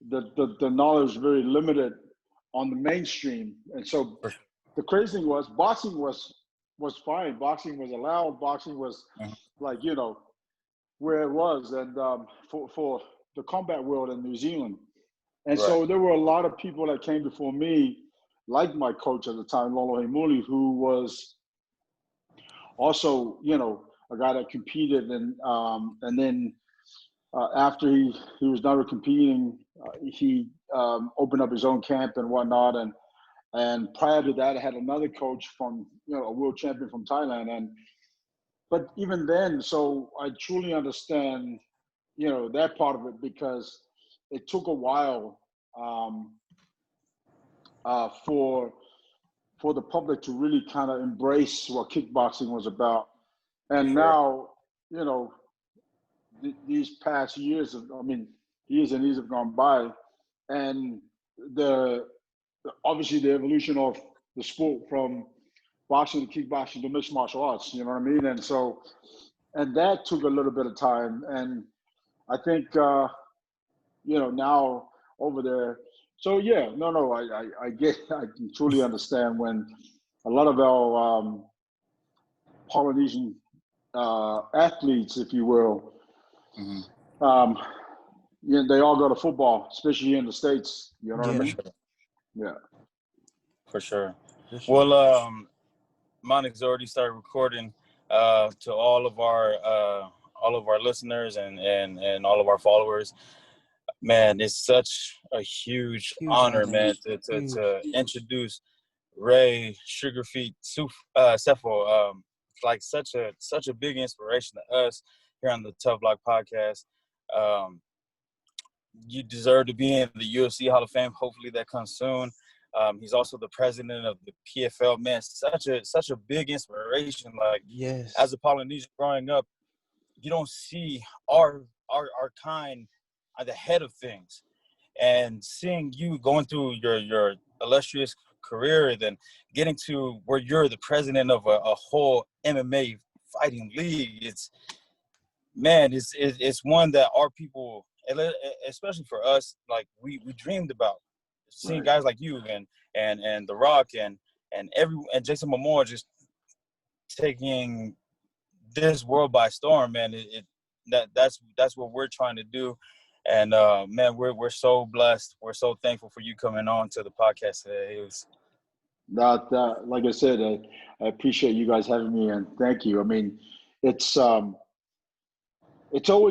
the knowledge was very limited on the mainstream. And so the crazy thing was boxing was fine. Boxing was allowed. Boxing was like, you know, where it was. And for the combat world in New Zealand. And so there were a lot of people that came before me, like my coach at the time, Lolo Hemuli, who was also, you know, a guy that competed. And then after he was done with competing, he opened up his own camp and whatnot. And prior to that, I had another coach from, you know, a world champion from Thailand. But even then, so I truly understand, you know, that part of it, because it took a while for the public to really kind of embrace what kickboxing was about. And now, you know, these past years and years have gone by, and obviously the evolution of the sport from boxing to kickboxing to mixed martial arts, you know what I mean? And so, and that took a little bit of time. And I think, you know, now over there, so yeah, I can truly understand when a lot of our Polynesian athletes, if you will, yeah, they all go to football, especially here in the States. You know what I mean? Sure. Yeah. For sure. Well, Monic's already started recording to all of our listeners and all of our followers. Man, it's such a huge honor, man, to introduce Ray Sugarfoot Sefo. Like such a big inspiration to us here on the Tough Block Podcast. You deserve to be in the UFC Hall of Fame. Hopefully that comes soon. He's also the president of the PFL. Man, such a big inspiration. Like, as a Polynesian growing up, you don't see our kind at the head of things, and seeing you going through your illustrious career, then getting to where you're the president of a whole MMA fighting league. It's one that our people, especially for us, like we dreamed about seeing guys like you and The Rock and Jason Momoa just taking this world by storm, man. That's what we're trying to do. And man, we're so blessed. We're so thankful for you coming on to the podcast today. It was like I said, I appreciate you guys having me, and thank you. I mean, it's always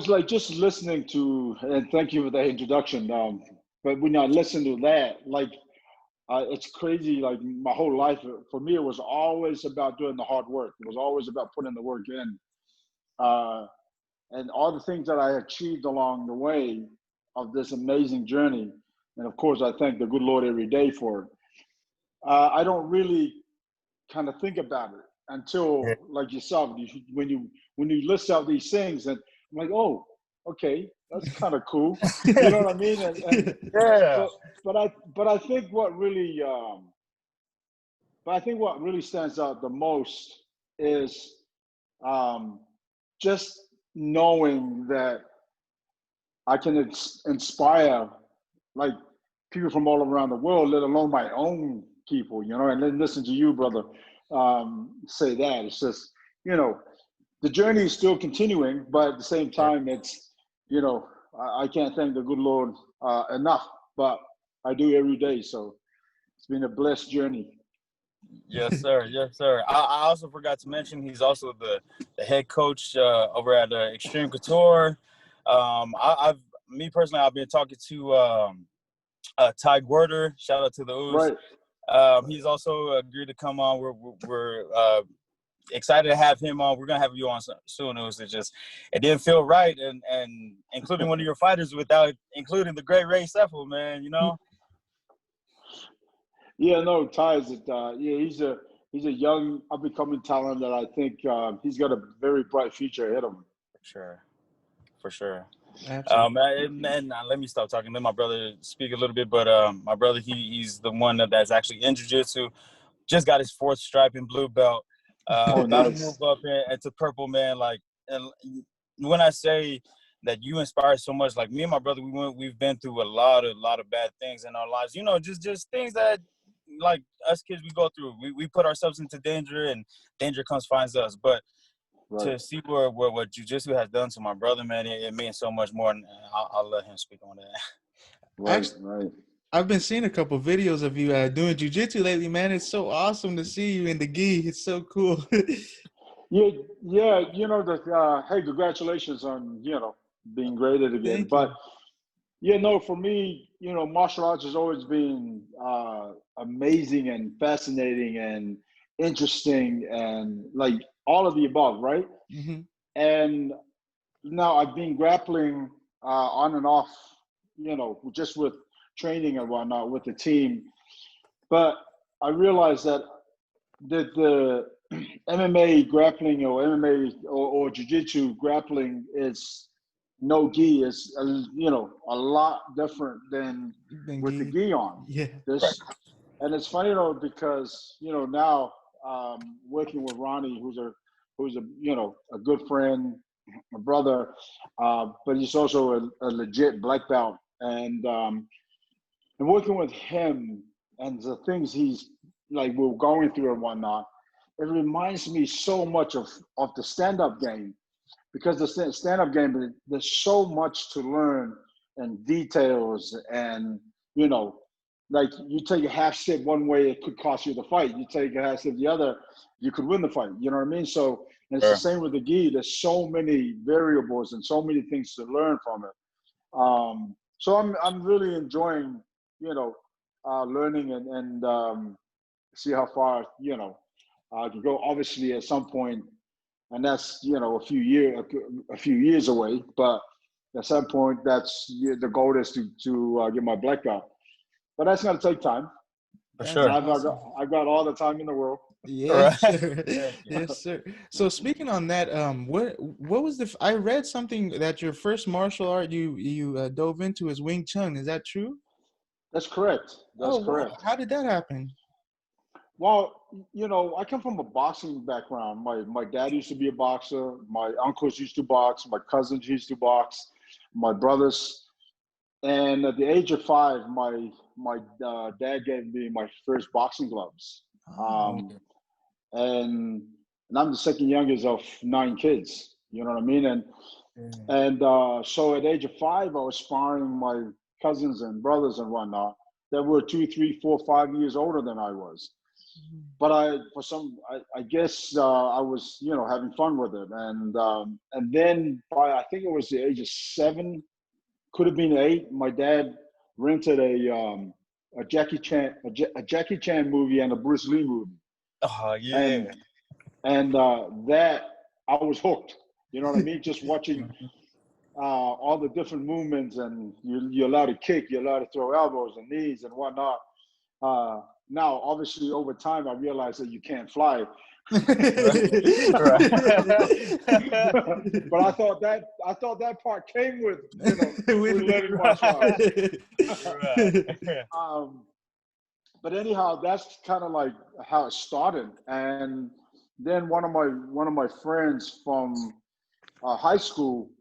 like just listening to, and thank you for that introduction. But when I listen to that, like, it's crazy. Like my whole life, for me, it was always about doing the hard work. It was always about putting the work in. And all the things that I achieved along the way of this amazing journey. And of course, I thank the good Lord every day for it. I don't really kind of think about it until, like yourself, when you list out these things, and I'm like, oh, okay, that's kind of cool. You know what I mean? And yeah. But I think what really stands out the most is just knowing that I can inspire like people from all around the world, let alone my own people, you know, and then listen to you, brother, say that. It's just, you know, the journey is still continuing, but at the same time, it's, you know, I can't thank the good Lord enough, but I do every day. So it's been a blessed journey. Yes, sir. Yes, sir. I also forgot to mention he's also the head coach over at Extreme Couture. Me personally, I've been talking to Ty Werder. Shout out to the Ooze. Right. He's also agreed to come on. We're excited to have him on. We're gonna have you on soon. It didn't feel right, and including one of your fighters without including the great Ray Sefo, man. You know. Yeah, no, Ty is he's a young up and coming talent that I think he's got a very bright future ahead of him. For sure. Absolutely. And let me stop talking. Let my brother speak a little bit. But my brother, he's the one that's actually in jiu-jitsu. Just got his 4th stripe in blue belt. About to move up into purple, man. Like, and when I say that you inspire so much. Like me and my brother, we've been through a lot of bad things in our lives. You know, just things that like us kids we go through. We put ourselves into danger, and danger comes finds us. But to see what jiu-jitsu has done to my brother, man, it means so much more. And I'll let him speak on that. Right. I've been seeing a couple videos of you doing jiu-jitsu lately, man. It's so awesome to see you in the gi. It's so cool. Yeah, you know, hey, congratulations on, you know, being graded again. But, for me, you know, martial arts has always been amazing and fascinating and interesting and like all of the above, right? Mm-hmm. And now I've been grappling on and off, you know, just with training and whatnot with the team. But I realized that the MMA grappling or MMA or jiu-jitsu grappling is no gi is, you know, a lot different than with the gi on. Yeah. And it's funny though, because, you know, now working with Ronnie, who's a you know, a good friend, a brother, but he's also a legit black belt, and working with him and the things he's like we're going through and whatnot, it reminds me so much of the stand-up game, because the stand-up game, there's so much to learn and details, and you know, like you take a half step one way, it could cost you the fight. You take a half step the other, you could win the fight. You know what I mean? So and it's the same with the gi. There's so many variables and so many things to learn from it. So I'm really enjoying, you know, learning and see how far, you know, I can go. Obviously, at some point, and that's, you know, a few years away. But at some point, that's the goal is to get my black belt. But that's going to take time. For sure. I've got all the time in the world. Yes, sir. Yes, sir. So speaking on that, what was I read something that your first martial art you dove into is Wing Chun. Is that true? That's correct. That's correct. Wow. How did that happen? Well, you know, I come from a boxing background. My dad used to be a boxer. My uncles used to box. My cousins used to box. My brothers. And at the age of 5, my dad gave me my first boxing gloves. And I'm the second youngest of 9 kids. You know what I mean? And so at the age of 5, I was sparring my cousins and brothers and whatnot that were 2, 3, 4, 5 years older than I was. But I guess I was, you know, having fun with it. And then by, I think it was the age of 7, could have been 8, my dad rented a Jackie Chan movie and a Bruce Lee movie. Oh yeah. And that I was hooked. You know what I mean? Just watching all the different movements, and you're allowed to kick, you're allowed to throw elbows and knees and whatnot. Now, obviously, over time, I realized that you can't fly. But I thought that part came with, you know, with learning martial arts. But anyhow, that's kind of like how it started. And then one of my friends from high school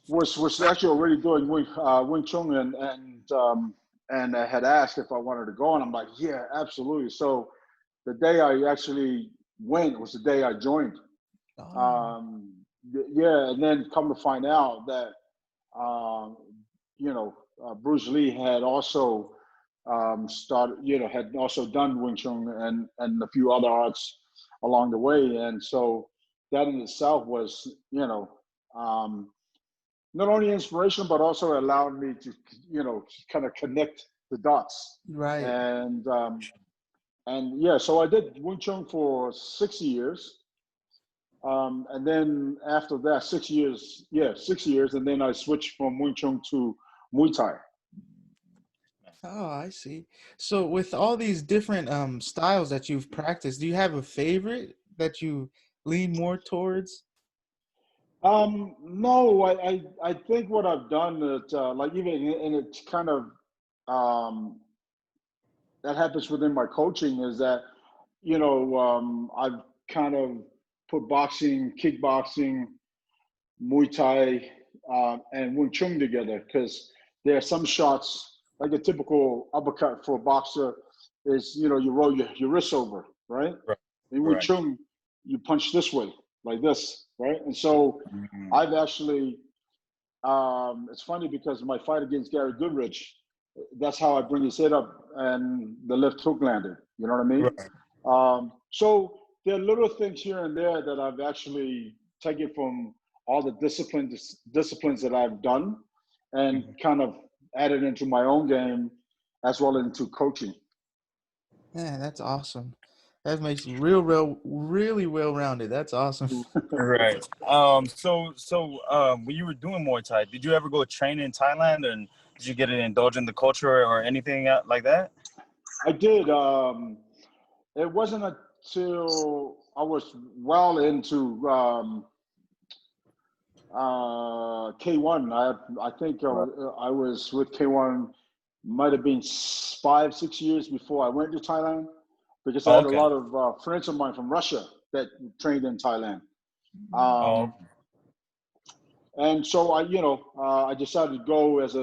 was actually already doing Wing Chun and had asked if I wanted to go, and I'm like, yeah, absolutely. So the day I actually went was the day I joined. Yeah, and then come to find out that you know, Bruce Lee had also had also done Wing Chun and a few other arts along the way, and so that in itself was, you know, not only inspiration, but also allowed me to, you know, kind of connect the dots. Right. And yeah, so I did Wing Chun for 6 years. And then after that, 6 years, and then I switched from Wing Chun to Muay Thai. Oh, I see. So with all these different styles that you've practiced, do you have a favorite that you lean more towards? No, I think what I've done that like even and it's kind of that happens within my coaching is that, you know, I've kind of put boxing, kickboxing, Muay Thai, and Wing Chun together, because there are some shots, like a typical uppercut for a boxer is, you know, you roll your wrists over, right? Right. In Wing Right. Chun, you punch this way, like this, right? And so I've actually, it's funny because my fight against Gary Goodrich, that's how I bring his head up and the left hook landed. You know what I mean? Right. So there are little things here and there that I've actually taken from all the disciplines that I've done and kind of added into my own game as well as into coaching. Man, that's awesome. That makes you really well-rounded. That's awesome. Right. When you were doing Muay Thai, did you ever go train in Thailand, and did you get to indulge in the culture or anything like that? I did. It wasn't until I was well into K1. I think I was with K1, might have been 5-6 years before I went to Thailand, because I had a lot of friends of mine from Russia that trained in Thailand. And so I decided to go as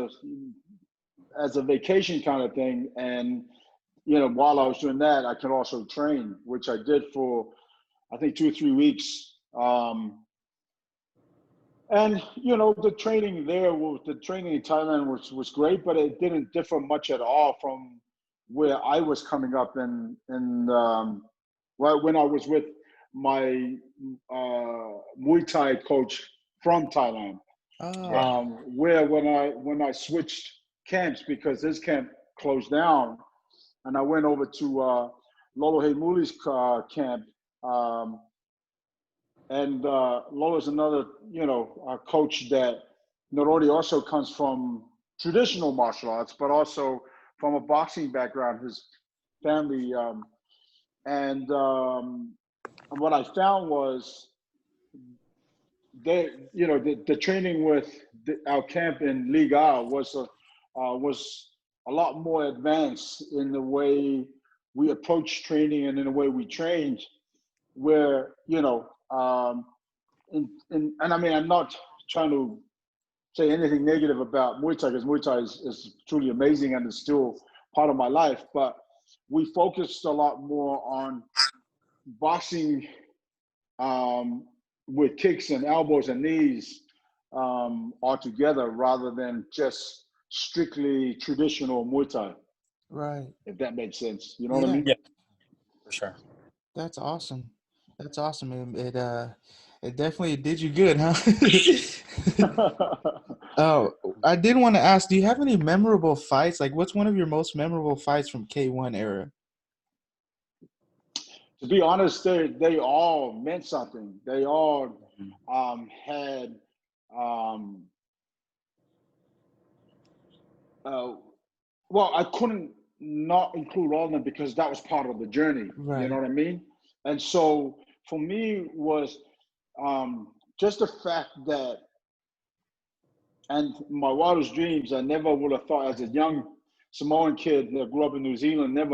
a vacation kind of thing. And, while I was doing that, I could also train, which I did for, I think, 2 or 3 weeks. And, the training there, the training in Thailand was great, but it didn't differ much at all from where I was coming up when I was with my Muay Thai coach from Thailand. Where when I switched camps, because his camp closed down, and I went over to Lolo Heimuli's camp. And Lolo's another, coach that not only also comes from traditional martial arts, but also from a boxing background, his family. And what I found was the training with our camp in Liga was a lot more advanced in the way we approach training and in the way we trained, where, and I mean, I'm not trying to say anything negative about Muay Thai, because Muay Thai is truly amazing and is still part of my life, but we focused a lot more on boxing with kicks and elbows and knees altogether, rather than just strictly traditional Muay Thai. Right. If that makes sense. You know what I mean? Yeah, for sure. That's awesome. That's awesome. It definitely did you good, huh? Oh, I did want to ask, do you have any memorable fights? Like, what's one of your most memorable fights from K1 era? To be honest, they all meant something. They all had well, I couldn't not include all of them because that was part of the journey. Right. You know what I mean? And so for me was just the fact that, and my wildest dreams, I never would have thought as a young Samoan kid that grew up in New Zealand, I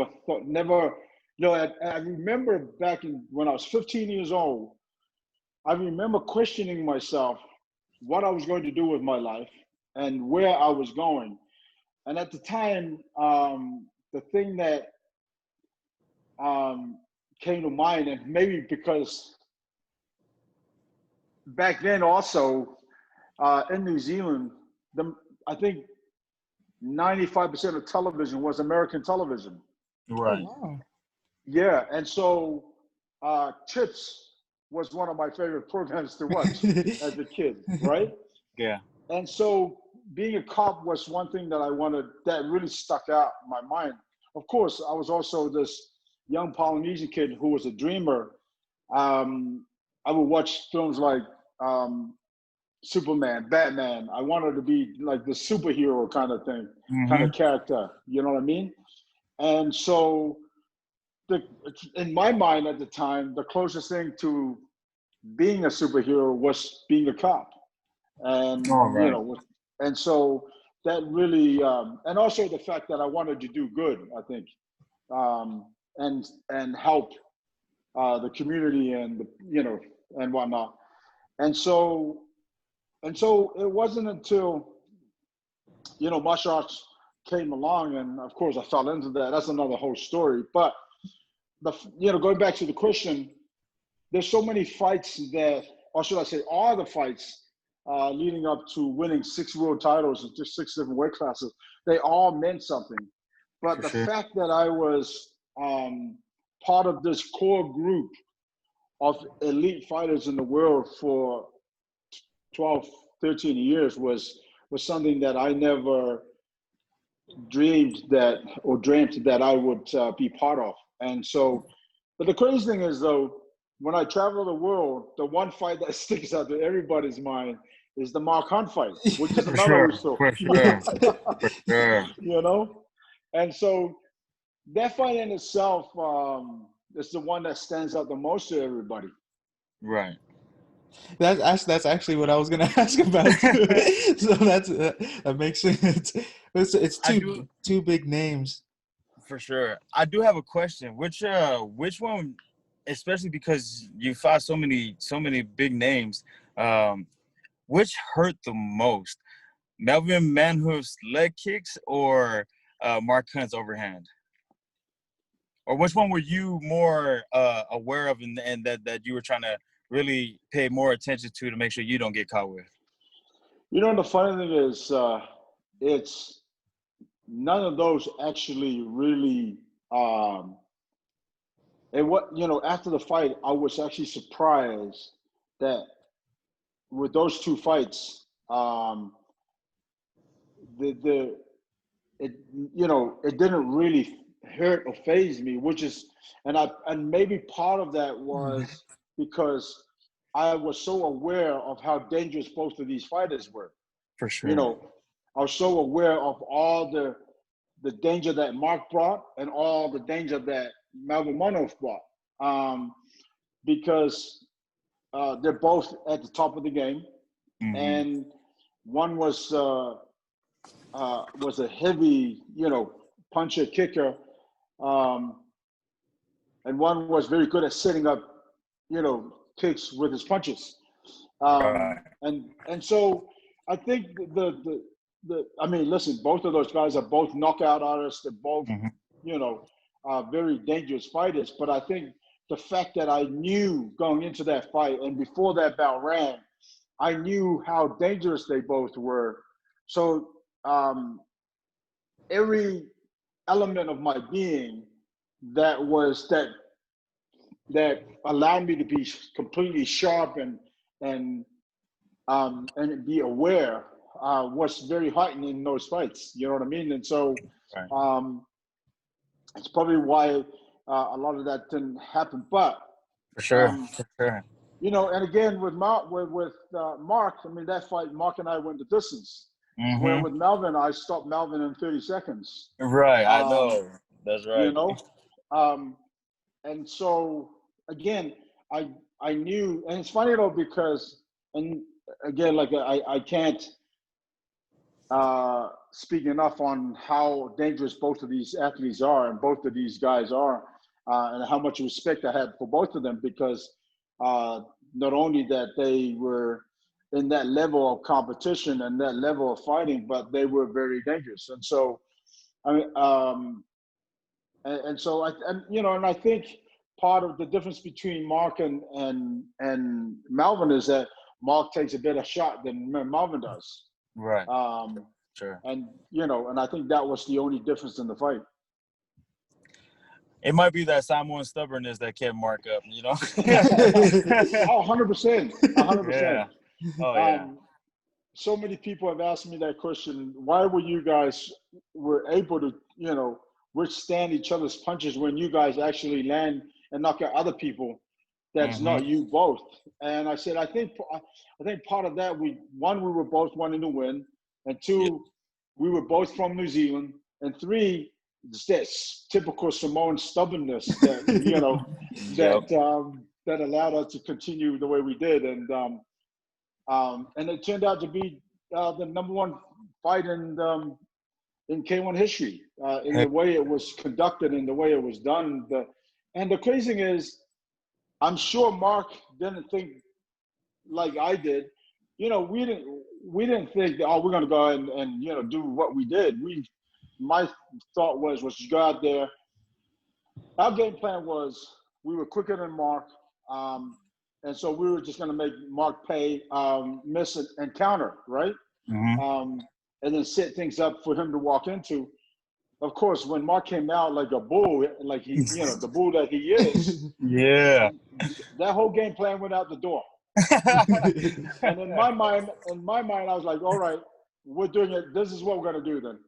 remember back when I was 15 years old, I remember questioning myself what I was going to do with my life and where I was going. And at the time, the thing that came to mind, and maybe because back then also in New Zealand, I think 95% of television was American television. Right. Oh, wow. Yeah, and so Chips was one of my favorite programs to watch as a kid, right? Yeah. And so being a cop was one thing that I wanted, that really stuck out in my mind. Of course, I was also this young Polynesian kid who was a dreamer. I would watch films like Superman, Batman. I wanted to be like the superhero kind of thing, kind of character. You know what I mean? And so in my mind at the time, the closest thing to being a superhero was being a cop. And, and so that really, and also the fact that I wanted to do good, I think, and help the community and, and whatnot. And so and so it wasn't until, martial arts came along, and of course I fell into that. That's another whole story. But going back to the question, there's so many fights that, or should I say, all the fights leading up to winning 6 world titles in just 6 different weight classes, they all meant something. But the fact that I was part of this core group of elite fighters in the world for 12, 13 years was something that I never dreamed that I would be part of. And so, but the crazy thing is, though, when I travel the world, the one fight that sticks out to everybody's mind is the Mark Hunt fight, which is another story. For sure. And so that fight in itself is the one that stands out the most to everybody. Right. That's actually what I was gonna ask about too. So that makes sense. It's two big names. For sure. I do have a question. Which one, especially because you fought so many big names, which hurt the most? Melvin Manhoef's leg kicks or Mark Hunt's overhand? Or which one were you more aware of and that you were trying to really pay more attention to make sure you don't get caught with? The funny thing is, it's none of those actually really. After the fight, I was actually surprised that with those 2 fights, it didn't really hurt or faze me, and maybe part of that was because I was so aware of how dangerous both of these fighters were. For sure. I was so aware of all the danger that Mark brought and all the danger that Melvin Manhoef brought, because they're both at the top of the game, and one was a heavy, puncher kicker, and one was very good at setting up, kicks with his punches, and so I think listen, both of those guys are both knockout artists. They're both, very dangerous fighters. But I think the fact that I knew going into that fight and before that bout ran, I knew how dangerous they both were. So every element of my being that allowed me to be completely sharp and be aware was very heightened in those fights. You know what I mean? And so it's probably why a lot of that didn't happen. But for sure. And again with Mark, that fight, Mark and I went the distance. Where with Melvin, I stopped Melvin in 30 seconds. Right, I know. That's right. And so again, I knew, and it's funny though because, and again, like I can't speak enough on how dangerous both of these athletes are and both of these guys are, and how much respect I had for both of them, because not only that they were in that level of competition and that level of fighting, but they were very dangerous. And so, and I think part of the difference between Mark and Melvin is that Mark takes a better shot than Melvin does. Right. Sure. And and I think that was the only difference in the fight. It might be that Samoan stubbornness that kept Mark up, Oh, 100%. 100%. Yeah. Oh, yeah. So many people have asked me that question. Why were you guys able to, withstand each other's punches when you guys actually land and knock out other people that's not you both? And I said, I think part of that, we were both wanting to win, and 2, we were both from New Zealand, and 3, it's that typical Samoan stubbornness that that allowed us to continue the way we did, and it turned out to be the number 1 fight in K1 history, in the way it was conducted and the way it was done. And the crazy thing is, I'm sure Mark didn't think like I did, we didn't think that, oh, we're going to go and do what we did. My thought was to go out there. Our game plan was we were quicker than Mark, and so we were just going to make Mark pay, miss and counter, right? Mm-hmm. And then set things up for him to walk into. Of course, when Mark came out like a bull, like the bull that he is, yeah, that whole game plan went out the door. And in my mind, I was like, all right, we're doing it. This is what we're going to do then.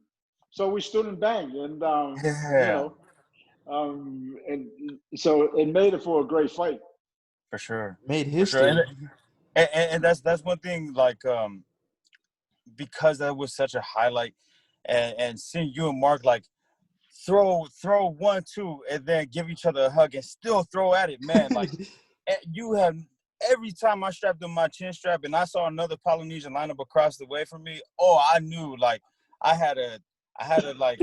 So we stood and banged, and and so it made it for a great fight. For sure, made history. For sure. And that's one thing. Like, because that was such a highlight, and seeing you and Mark like throw 1-2 and then give each other a hug and still throw at it, man. Like, you have. Every time I strapped on my chin strap and I saw another Polynesian line up across the way from me, I knew like I had to like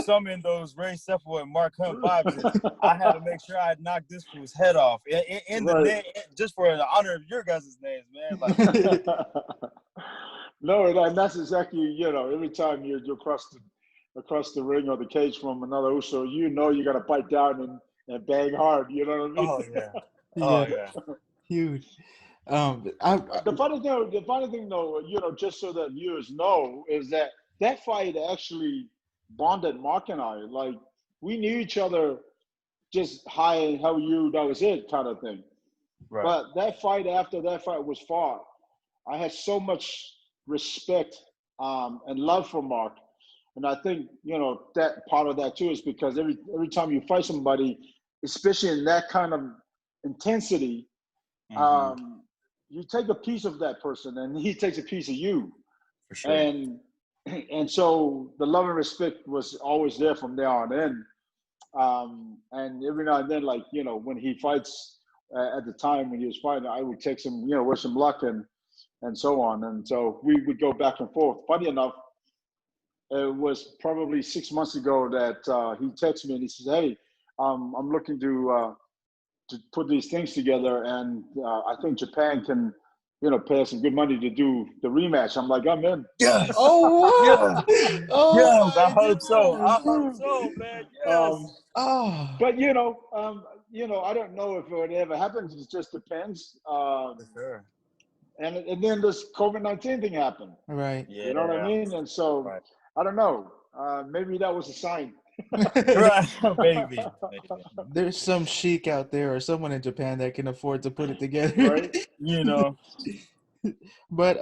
summon those Ray Sefo and Mark Hunt vibes. And I had to make sure I knocked this fool's head off in the name, just for the honor of your guys' names, man. Like, no, and that's exactly every time you're across the ring or the cage from another Uso, you got to bite down and bang hard. You know what I mean? Oh yeah. Oh yeah. Huge. The funny thing though, just so that viewers know, is that fight actually bonded Mark and I. Like, we knew each other, just hi, how are you, that was it kind of thing. Right. But after that fight was fought, I had so much respect and love for Mark. And I think, that part of that too is because every time you fight somebody, especially in that kind of intensity, you take a piece of that person and he takes a piece of you. For sure. And so the love and respect was always there from there on in. And every now and then, like, when he fights, at the time when he was fighting, I would text him, wish him luck and so on. And so we would go back and forth. Funny enough, it was probably 6 months ago that he texted me and he says, hey, I'm looking to put these things together, and I think Japan can, pay us some good money to do the rematch. I'm like, I'm in. Yes. Oh, what? Yes. Oh, Yes. I hope God. so. I hope so, man. Yes. But I don't know if it ever happens. It just depends. For sure. And then this COVID-19 thing happened. Right. Yeah. You know what I mean? And so I don't know. Maybe that was a sign. Right. Maybe. There's some sheik out there or someone in Japan that can afford to put it together. Right. But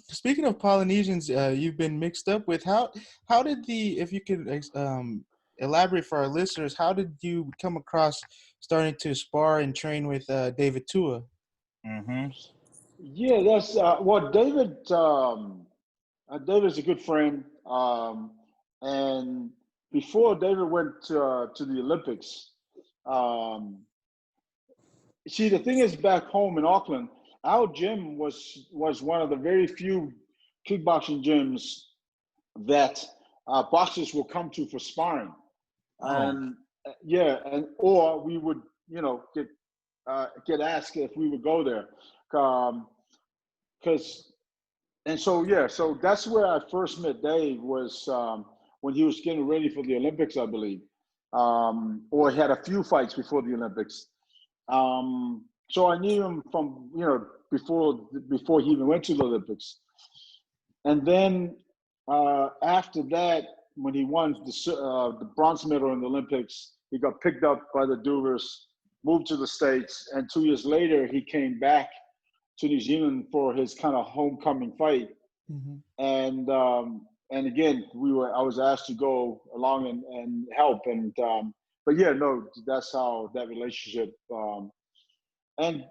speaking of Polynesians, you've been mixed up with, how did if you could elaborate for our listeners, how did you come across starting to spar and train with David Tua? Yeah, that's David. David's a good friend, and before David went to the Olympics, see, the thing is, back home in Auckland, our gym was one of the very few kickboxing gyms that boxers will come to for sparring, and or we would get asked if we would go there, so that's where I first met Dave, was when he was getting ready for the Olympics, I believe, or he had a few fights before the Olympics. So I knew him from before he even went to the Olympics, and then after that, when he won the bronze medal in the Olympics, he got picked up by the Duvers, moved to the States, and 2 years later he came back to New Zealand for his kind of homecoming fight. And again, I was asked to go along and help, but that's how that relationship. And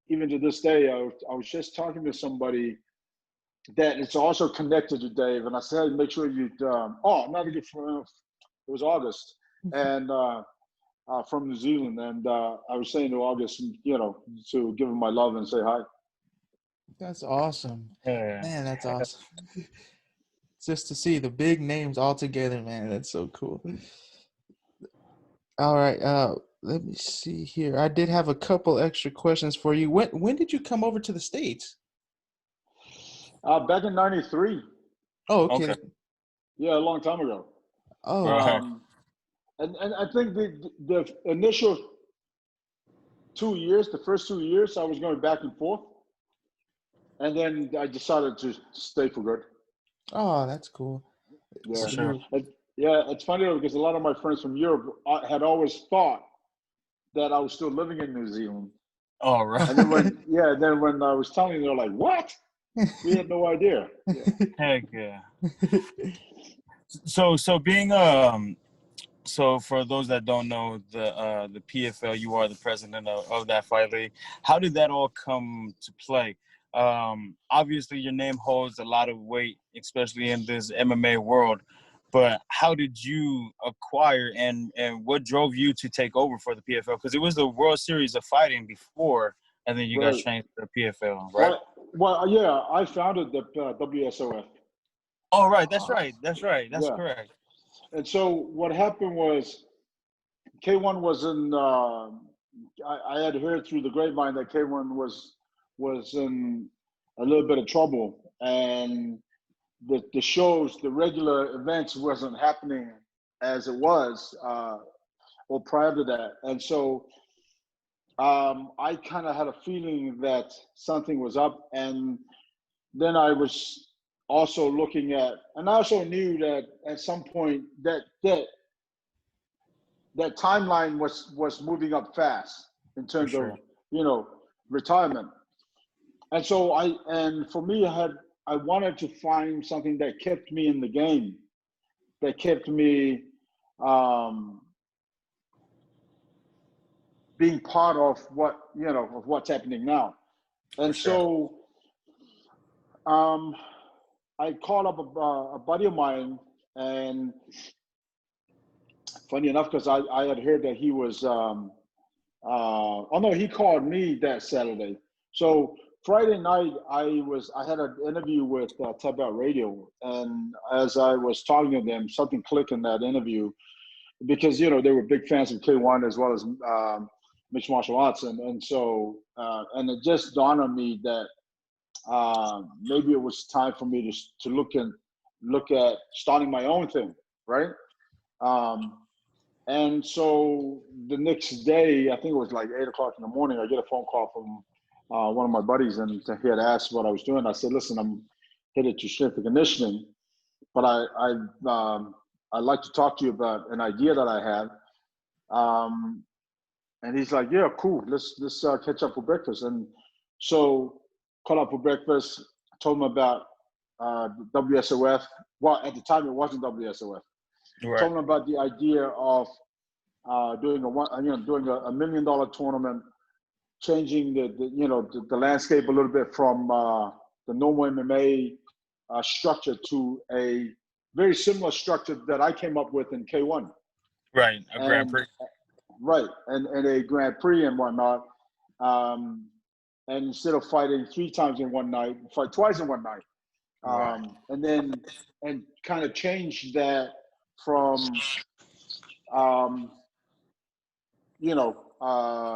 even to this day, I was just talking to somebody that it's also connected to Dave, and I said, make sure you. Not a good friend. It was August, and from New Zealand, and I was saying to August, to give him my love and say hi. That's awesome. Yeah. Man, that's awesome. Just to see the big names all together, man, that's so cool. All right, let me see here. I did have a couple extra questions for you. When did you come over to the States? Back in '93. Oh, okay. Yeah, a long time ago. Oh, And I think the initial 2 years, the first 2 years, I was going back and forth, and then I decided to stay for good. oh, that's cool. Yeah, For So sure. you, yeah. It's funny though, because a lot of my friends from Europe had always thought that I was still living in New Zealand, All right. and then when I was telling them, they're like, "What? We had no idea." Yeah. Heck yeah. So being so for those that don't know the PFL, you are the president of that fight league. How did that all come to play? Obviously your name holds a lot of weight, especially in this MMA world. But how did you acquire and what drove you to take over for the PFL? Because it was the World Series of Fighting before, and then you guys Right. changed to the PFL, right? Well, yeah. I founded the WSOF. Oh, right. That's right. That's right. That's Yeah. correct. And so what happened was K1 was in. I had heard through the grapevine that K1 was in a little bit of trouble, and the shows, the regular events, wasn't happening as it was or prior to that, and so I kind of had a feeling that something was up, and then I was also looking at, and I also knew that at some point that timeline was moving up fast in For terms of sure. retirement, and so for me I wanted to find something that kept me in the game, that kept me being part of what's happening now, For and sure. so I called up a buddy of mine, and funny enough, because I had heard that he was oh no, he called me that Saturday. So Friday night I had an interview with Tap Out Radio, and as I was talking to them, something clicked in that interview, because they were big fans of K1 as well as mixed martial arts, and so and it just dawned on me that maybe it was time for me to look at starting my own thing, right? And so the next day, I think it was like 8 o'clock in the morning, I get a phone call from one of my buddies, and he had asked what I was doing. I said, "Listen, I'm headed to strength and conditioning, but I'd like to talk to you about an idea that I have." And he's like, "Yeah, cool. Let's catch up for breakfast." And so caught up for breakfast. Told him about WSOF. Well, at the time it wasn't WSOF. Right. Told him about the idea of doing a $1 million tournament, changing the landscape a little bit from the normal MMA structure to a very similar structure that I came up with in K1. Right. A Grand And Prix. right, and a Grand Prix and whatnot. And instead of fighting 3 times in one night, fight twice in one night. Right. And kind of change that from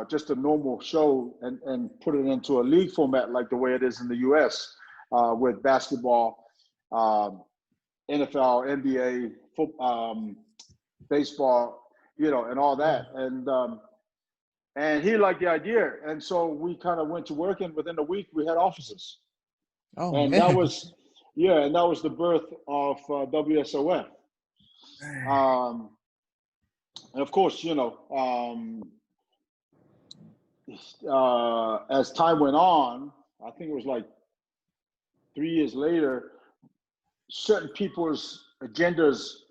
just a normal show, and put it into a league format like the way it is in the US, with basketball, NFL, NBA, baseball, and all that. And he liked the idea. And so we kind of went to work, and within a week we had offices. oh And man. that was the birth of WSOF. And of course, as time went on, I think it was like 3 years later, certain people's agendas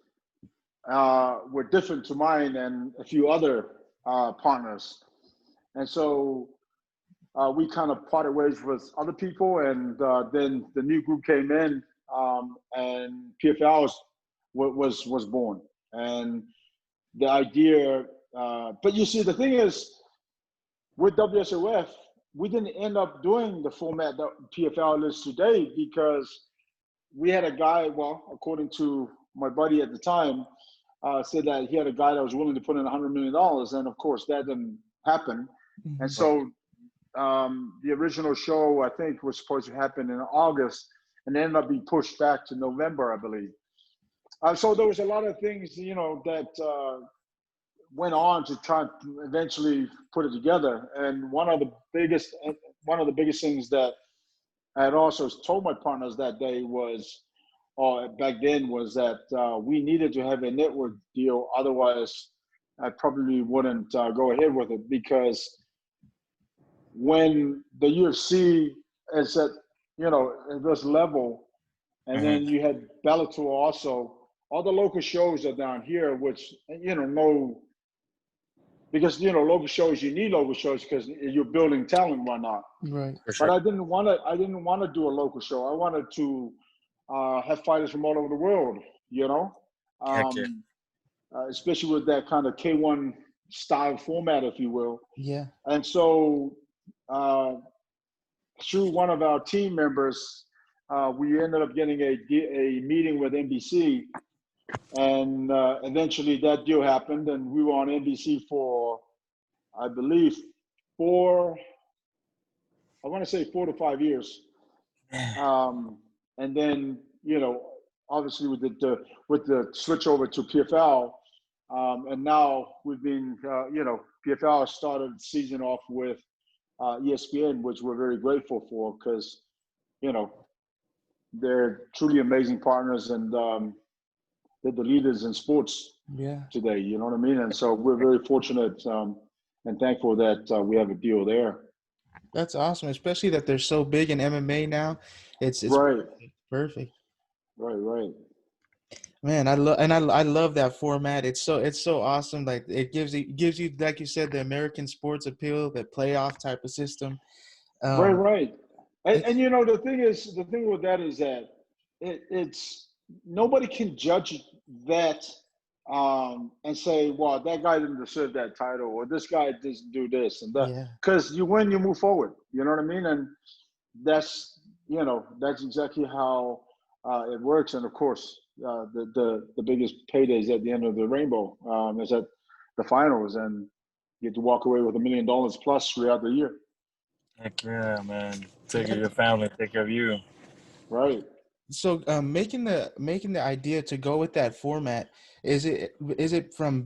were different to mine and a few other partners. And so we kind of parted ways with other people, and then the new group came in, and PFL was born. And the idea, but you see, the thing is, with WSOF, we didn't end up doing the format that PFL is today, because we had a guy, well, according to my buddy at the time, said that he had a guy that was willing to put in $100 million. And of course, that didn't happen. And so the original show, I think, was supposed to happen in August. and ended up being pushed back to November, I believe. So there was a lot of things, that went on to try to eventually put it together. And one of the biggest things that I had also told my partners that day was, or back then, was that we needed to have a network deal. Otherwise, I probably wouldn't go ahead with it, because when the UFC is at this level, and then you had Bellator also. All the local shows are down here, which because local shows, you need local shows because you're building talent and whatnot. Right. For sure. But I didn't want to do a local show. I wanted to have fighters from all over the world. Heck yeah. Especially with that kind of K1 style format, if you will. Yeah. And so through one of our team members, we ended up getting a meeting with NBC, and eventually that deal happened, and we were on NBC for, I believe, 4 to 5 years. And then, obviously with the switch over to PFL, and now we've been, PFL started the season off with ESPN, which we're very grateful for, because, they're truly amazing partners, and they're the leaders in sports today. You know what I mean? And so we're very fortunate and thankful that we have a deal there. That's awesome, especially that they're so big in MMA now. It's right. Perfect. Right. Man, I love that format. It's so awesome. Like it gives you, like you said, the American sports appeal, the playoff type of system. Right. And the thing with that is that it's nobody can judge that and say, well, that guy didn't deserve that title, or this guy doesn't do this and that. Because you win, you move forward. You know what I mean? And that's exactly how it works. And of course, the biggest paydays at the end of the rainbow is at the finals, and you get to walk away with $1 million plus throughout the year. Heck yeah, man. Take care of your family, take care of you. Right. So making the idea to go with that format, is it from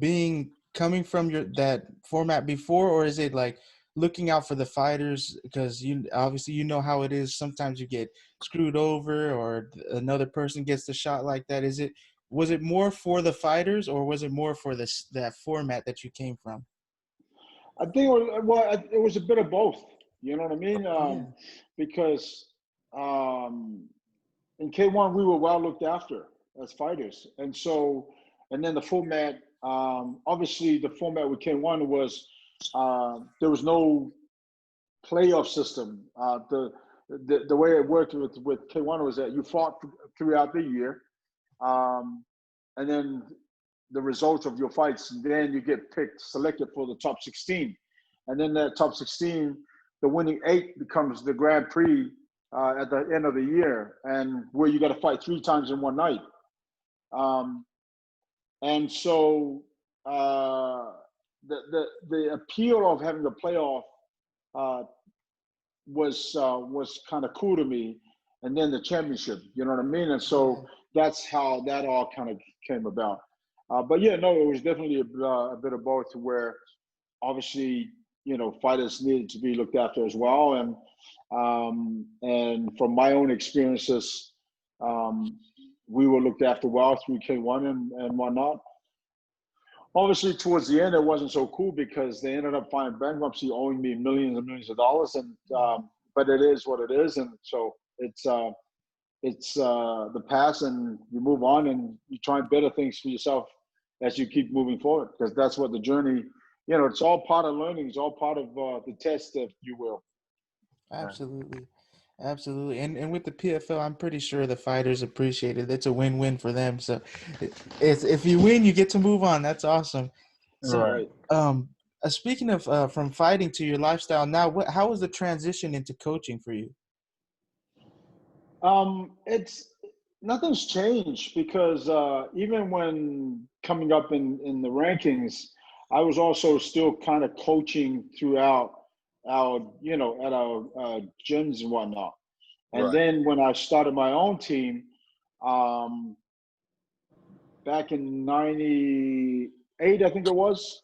coming from that format before, or is it like looking out for the fighters? Because you obviously how it is. Sometimes you get screwed over, or another person gets the shot like that. Was it more for the fighters, or was it more for that format that you came from? I think it was a bit of both. You know what I mean? Because in K1 we were well looked after as fighters, and then the format. Obviously, the format with K1 was there was no playoff system. The way it worked with K1 was that you fought throughout the year, and then the results of your fights, then you get selected for the top 16, and then that top 16, the winning 8 becomes the Grand Prix at the end of the year, and where you got to fight 3 times in one night. And so the appeal of having the playoff was kind of cool to me, and then the championship, you know what I mean? And so that's how that all kind of came about. But it was definitely a bit of both, where obviously fighters needed to be looked after as well, and from my own experiences, we were looked after well through K1 and whatnot. Obviously, towards the end, it wasn't so cool because they ended up filing bankruptcy, owing me millions and millions of dollars. And but it is what it is, and so it's the past, and you move on, and you try and better things for yourself as you keep moving forward, because that's what the journey. It's all part of learning. It's all part of the test, if you will. Absolutely. And with the PFL, I'm pretty sure the fighters appreciate it. It's a win-win for them. So if you win, you get to move on. That's awesome. So, speaking of from fighting to your lifestyle now, how was the transition into coaching for you? Nothing's changed, because even when coming up in the rankings, I was also still kind of coaching throughout our, at our gyms and whatnot. And then when I started my own team, back in '98, I think it was.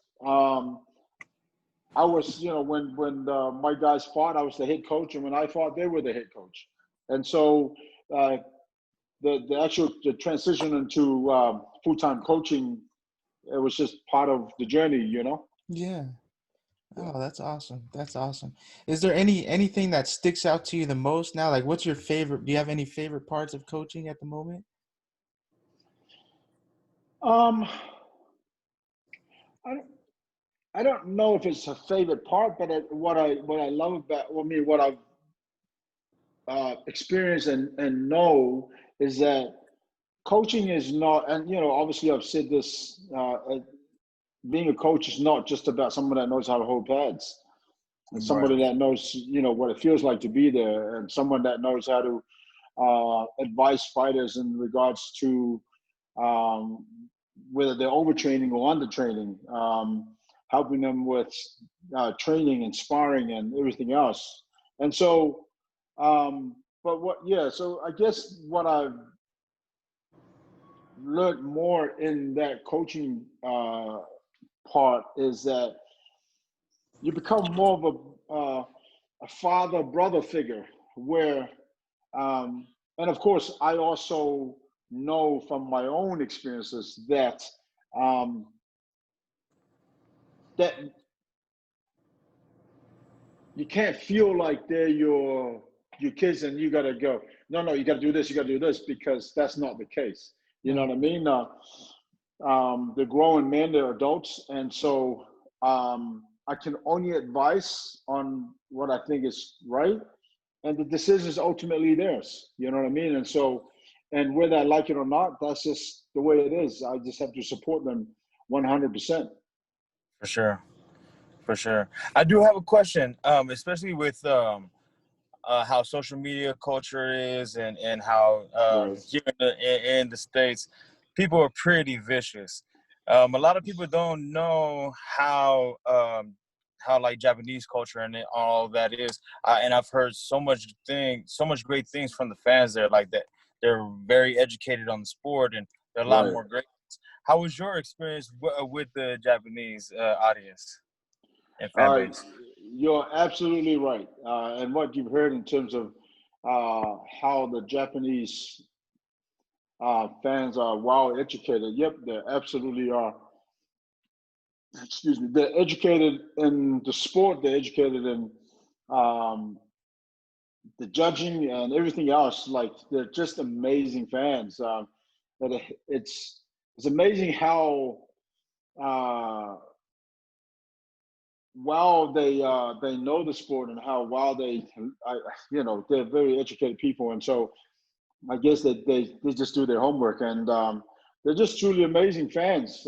I was, when my guys fought, I was the head coach, and when I fought, they were the head coach. And so the transition into full-time coaching, it was just part of the journey, Yeah. Oh, that's awesome. That's awesome. Is there anything that sticks out to you the most now? Like, what's your favorite? Do you have any favorite parts of coaching at the moment? Um, I don't know if it's a favorite part, but what I love about what I've experienced and know is that coaching is not, and obviously I've said this. Being a coach is not just about someone that knows how to hold pads. It's somebody that knows, what it feels like to be there, and someone that knows how to advise fighters in regards to whether they're overtraining or undertraining, helping them with training and sparring and everything else. And so, so I guess what I've learned more in that coaching part is that you become more of a father brother figure where and of course I also know from my own experiences that that you can't feel like they're your kids and you got to go, no, you got to do this, because that's not the case. You know what I mean? They're grown men, they're adults, and so I can only advise on what I think is right, and the decision is ultimately theirs. You know what I mean? And so, and whether I like it or not, that's just the way it is. I just have to support them 100%. For sure. For sure. I do have a question, especially with how social media culture is and how here in the States, people are pretty vicious. A lot of people don't know how like Japanese culture and all that is. And I've heard so much great things from the fans there, like that they're very educated on the sport and there are a lot more great things. How was your experience with the Japanese audience and fan base? You're absolutely right. And what you've heard in terms of how the Japanese fans are well educated. Yep, they absolutely are. Excuse me. They're educated in the sport. They're educated in the judging and everything else. Like, they're just amazing fans. It's amazing how well they know the sport and how well they're very educated people, and so I guess that they just do their homework, and they're just truly amazing fans.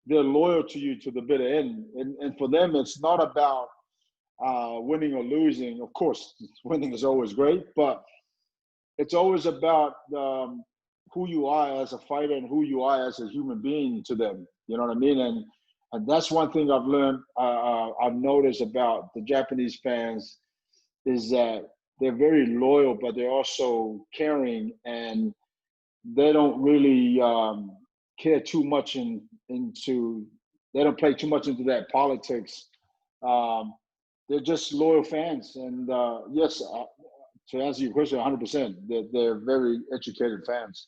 They're loyal to you to the bitter end, and for them, it's not about winning or losing. Of course, winning is always great, but it's always about who you are as a fighter and who you are as a human being to them. You know what I mean? And that's one thing I've learned. I've noticed about the Japanese fans is that they're very loyal, but they're also caring, and they don't really care too much into. They don't play too much into that politics. They're just loyal fans, and yes, to answer your question, 100%, they're very educated fans.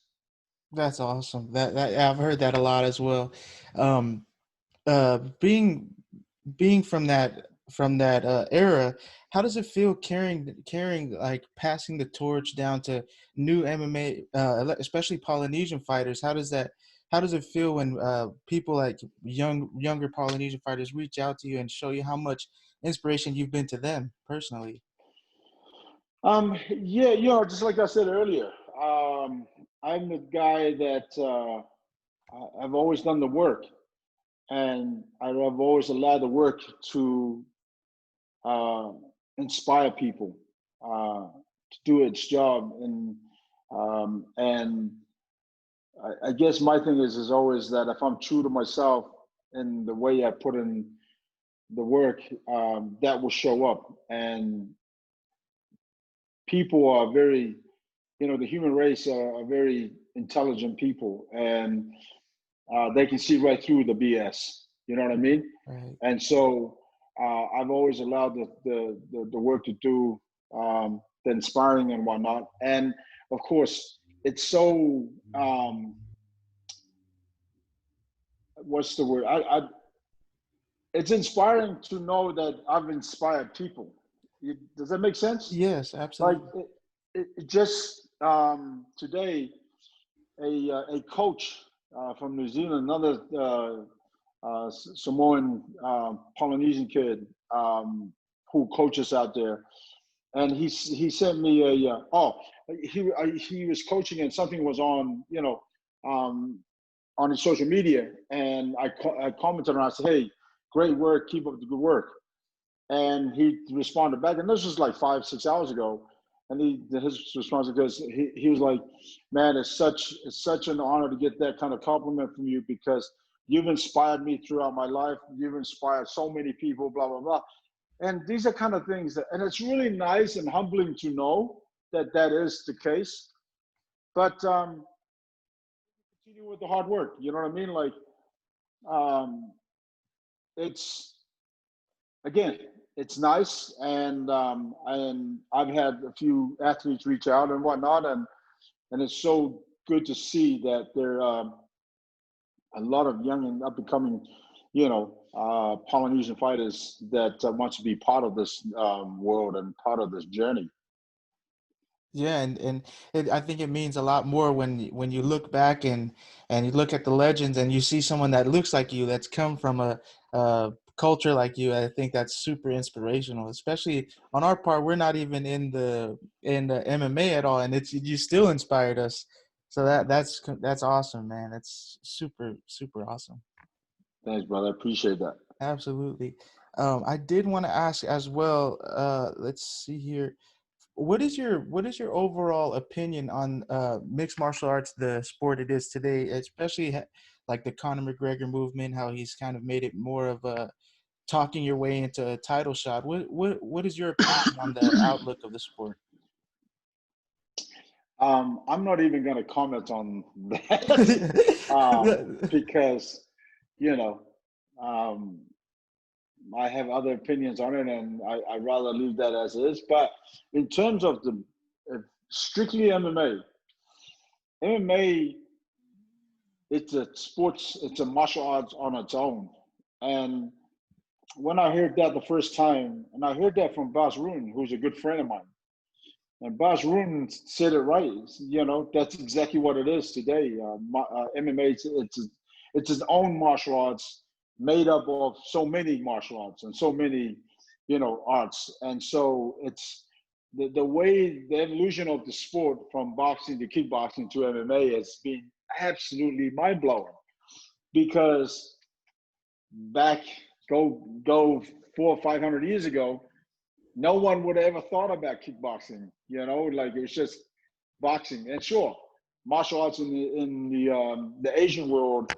That's awesome. That I've heard that a lot as well. Um, being from that era, how does it feel carrying like passing the torch down to new MMA, especially Polynesian fighters? How does it feel when people like younger Polynesian fighters reach out to you and show you how much inspiration you've been to them personally? Yeah, just like I said earlier, I'm the guy that I've always done the work, and I've always allowed the work to uh, inspire people to do its job. And I guess my thing is always that if I'm true to myself in the way I put in the work, that will show up. And people are very, the human race are very intelligent people, and they can see right through the BS. You know what I mean? Right. And so I've always allowed the work to do the inspiring and whatnot. And of course, it's so what's the word? It's inspiring to know that I've inspired people. Does that make sense? Yes, Like absolutely. it just today, a coach from New Zealand, another Samoan Polynesian kid who coaches out there, and he sent me he was coaching and something was on on his social media, and I commented and I said, hey, great work, keep up the good work. And he responded back, and this was like 5-6 hours ago. And his response, because he was like, man, it's such an honor to get that kind of compliment from you, because you've inspired me throughout my life. You've inspired so many people, blah, blah, blah. And these are kind of things and it's really nice and humbling to know that that is the case. But continue with the hard work. You know what I mean? Like, it's, again, it's nice, and I've had a few athletes reach out and whatnot, and it's so good to see that there are a lot of young and up and coming, Polynesian fighters that want to be part of this world and part of this journey. Yeah, and I think it means a lot more when you look back and you look at the legends and you see someone that looks like you, that's come from a culture like you. I think that's super inspirational, especially on our part. We're not even in the MMA at all, and you still inspired us. So that's awesome, man. That's super awesome. Thanks, brother. I appreciate that. Absolutely. I did want to ask as well. Let's see here. What is your overall opinion on mixed martial arts, the sport it is today, especially like the Conor McGregor movement, how he's kind of made it more of a talking your way into a title shot? What is your opinion on the outlook of the sport? I'm not even going to comment on that because, you know, um, I have other opinions on it, and I'd rather leave that as is. But in terms of the strictly MMA, it's a sports, it's a martial arts on its own. And when I heard that the first time, and I heard that from Bas Rutten, who's a good friend of mine, and Bas Rutten said it right. That's exactly what it is today. MMA, it's its own martial arts made up of so many martial arts and so many, arts. And so it's the way the evolution of the sport from boxing to kickboxing to MMA has been absolutely mind blowing. Because go 400 or 500 years ago, no one would have ever thought about kickboxing. Like it was just boxing. And sure, martial arts in the Asian world,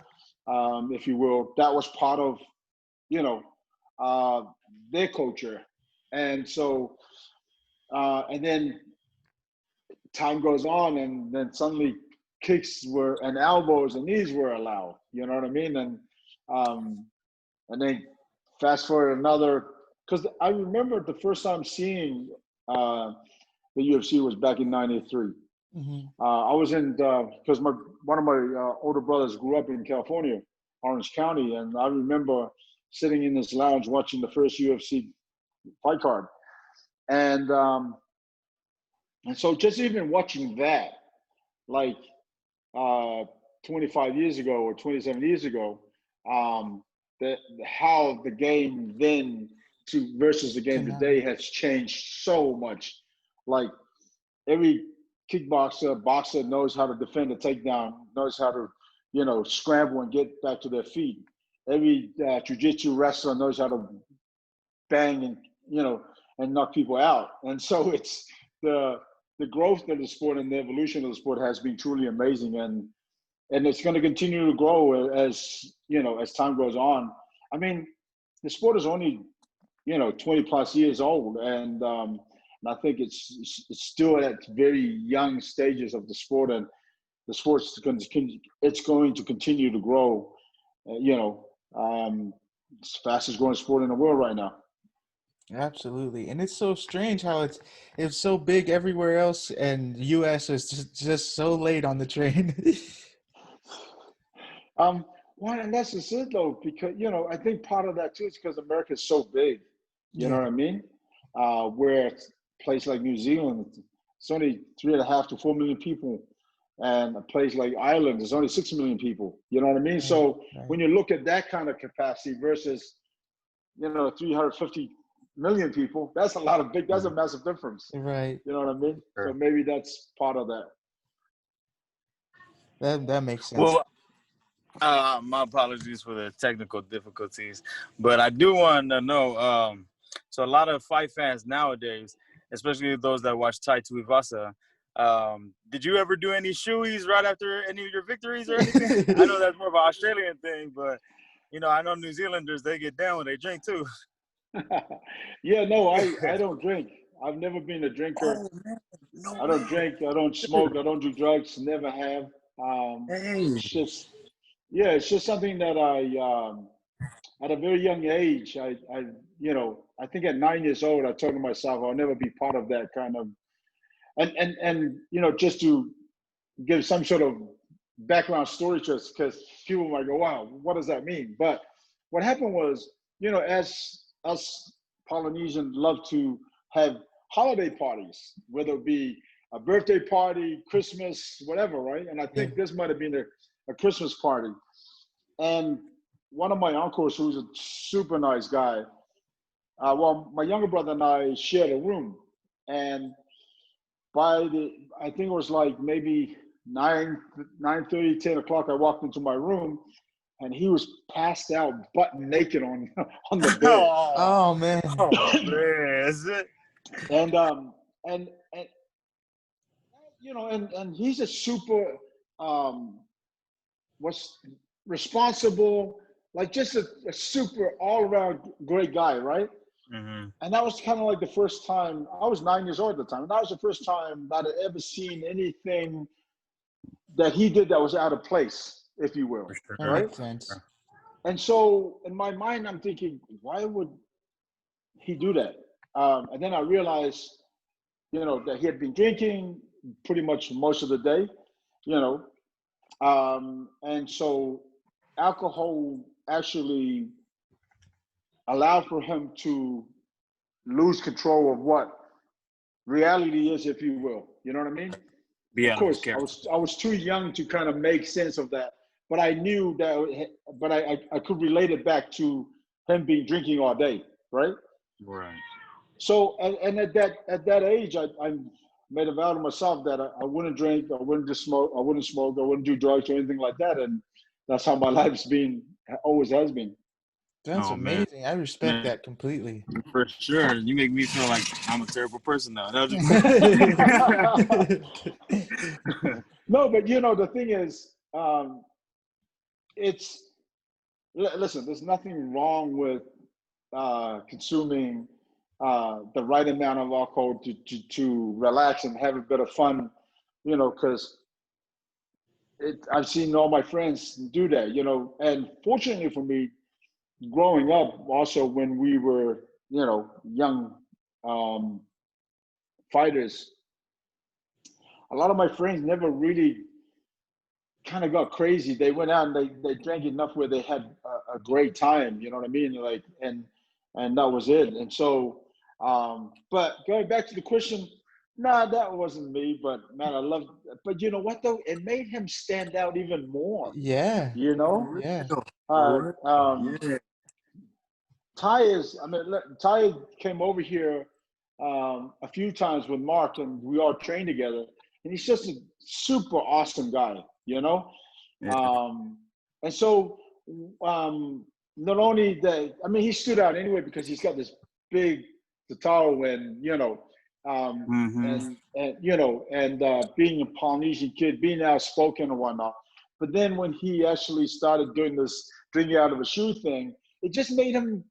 if you will, that was part of their culture. And so and then time goes on, and then suddenly kicks and elbows and knees were allowed. You know what I mean? And then fast forward another, because I remember the first time seeing the UFC was back in '93. Mm-hmm. I was in because one of my older brothers grew up in California, Orange County, and I remember sitting in this lounge watching the first UFC fight card, and so just even watching that, like 25 years ago or 27 years ago, how the game then versus the game today has changed so much. Like every boxer knows how to defend a takedown, knows how to, scramble and get back to their feet. Every jiu-jitsu wrestler knows how to bang and knock people out. And so it's the growth of the sport and the evolution of the sport has been truly amazing. And it's going to continue to grow as time goes on. I mean, the sport is only 20 plus years old, and And I think it's still at very young stages of the sport, and the sport's it's going to continue to grow. It's the fastest growing sport in the world right now. Absolutely, and it's so strange how it's so big everywhere else, and U.S. is just so late on the train. Well, and that's just it though, because I think part of that too is because America is so big. You know what I mean? Where a place like New Zealand, it's only 3.5 to 4 million people, and a place like Ireland is only 6 million people. You know what I mean? So when you look at that kind of capacity versus 350 million people, that's a massive difference. Right. You know what I mean? Sure. So maybe that's part of that. That makes sense. Well, my apologies for the technical difficulties, but I do want to know. So a lot of fight fans nowadays, especially those that watch Tai Tuivasa, did you ever do any shoeies right after any of your victories or anything? I know that's more of an Australian thing, but I know New Zealanders, they get down when they drink too. Yeah, no, I don't drink. I've never been a drinker. Oh, man. No I don't way. drink. I don't smoke. I don't do drugs. Never have. It's just something that at a very young age, I think at 9 years old, I told myself I'll never be part of that kind of, and just to give some sort of background story to us, because people might go, wow, what does that mean? But what happened was, as us Polynesians love to have holiday parties, whether it be a birthday party, Christmas, whatever, right? And I think this might have been a Christmas party. And one of my uncles, who's a super nice guy, my younger brother and I shared a room. And I think it was like maybe 9:30, 10 o'clock, I walked into my room, and he was passed out, butt naked on the bed. Oh man! Oh man, is it? And and he's a super responsible, like just a super all around great guy, right? Mm-hmm. And that was kind of like the first time. I was 9 years old at the time, and that was the first time that I'd ever seen anything that he did that was out of place, if you will, That right? makes sense. And so in my mind, I'm thinking, why would he do that? And then I realized, that he had been drinking pretty much most of the day, and so alcohol actually allowed for him to lose control of what reality is, if you will. You know what I mean? Of course, I was too young to kind of make sense of that, but I knew that. But I could relate it back to him being drinking all day, right? Right. So and at that age, I made a vow to myself that I wouldn't drink, I wouldn't smoke, I wouldn't do drugs or anything like that, and that's how my life's always has been. That's amazing. Man. I respect that completely. For sure. You make me feel like I'm a terrible person now. No, but the thing is, listen, there's nothing wrong with consuming the right amount of alcohol to relax and have a bit of fun, because I've seen all my friends do that, and fortunately for me, growing up also when we were, young fighters, a lot of my friends never really kind of got crazy. They went out and they drank enough where they had a great time, you know what I mean? Like, and that was it. And so, but going back to the question, nah, that wasn't me, but man, I loved it. But you know what though? It made him stand out even more. Yeah. Yeah. Ty came over here a few times with Mark, and we all trained together. And he's just a super awesome guy, Yeah. And so not only that, he stood out anyway because he's got this big tatau and, and being a Polynesian kid, being outspoken and whatnot. But then when he actually started doing this drinking out of a shoe thing, it just made him,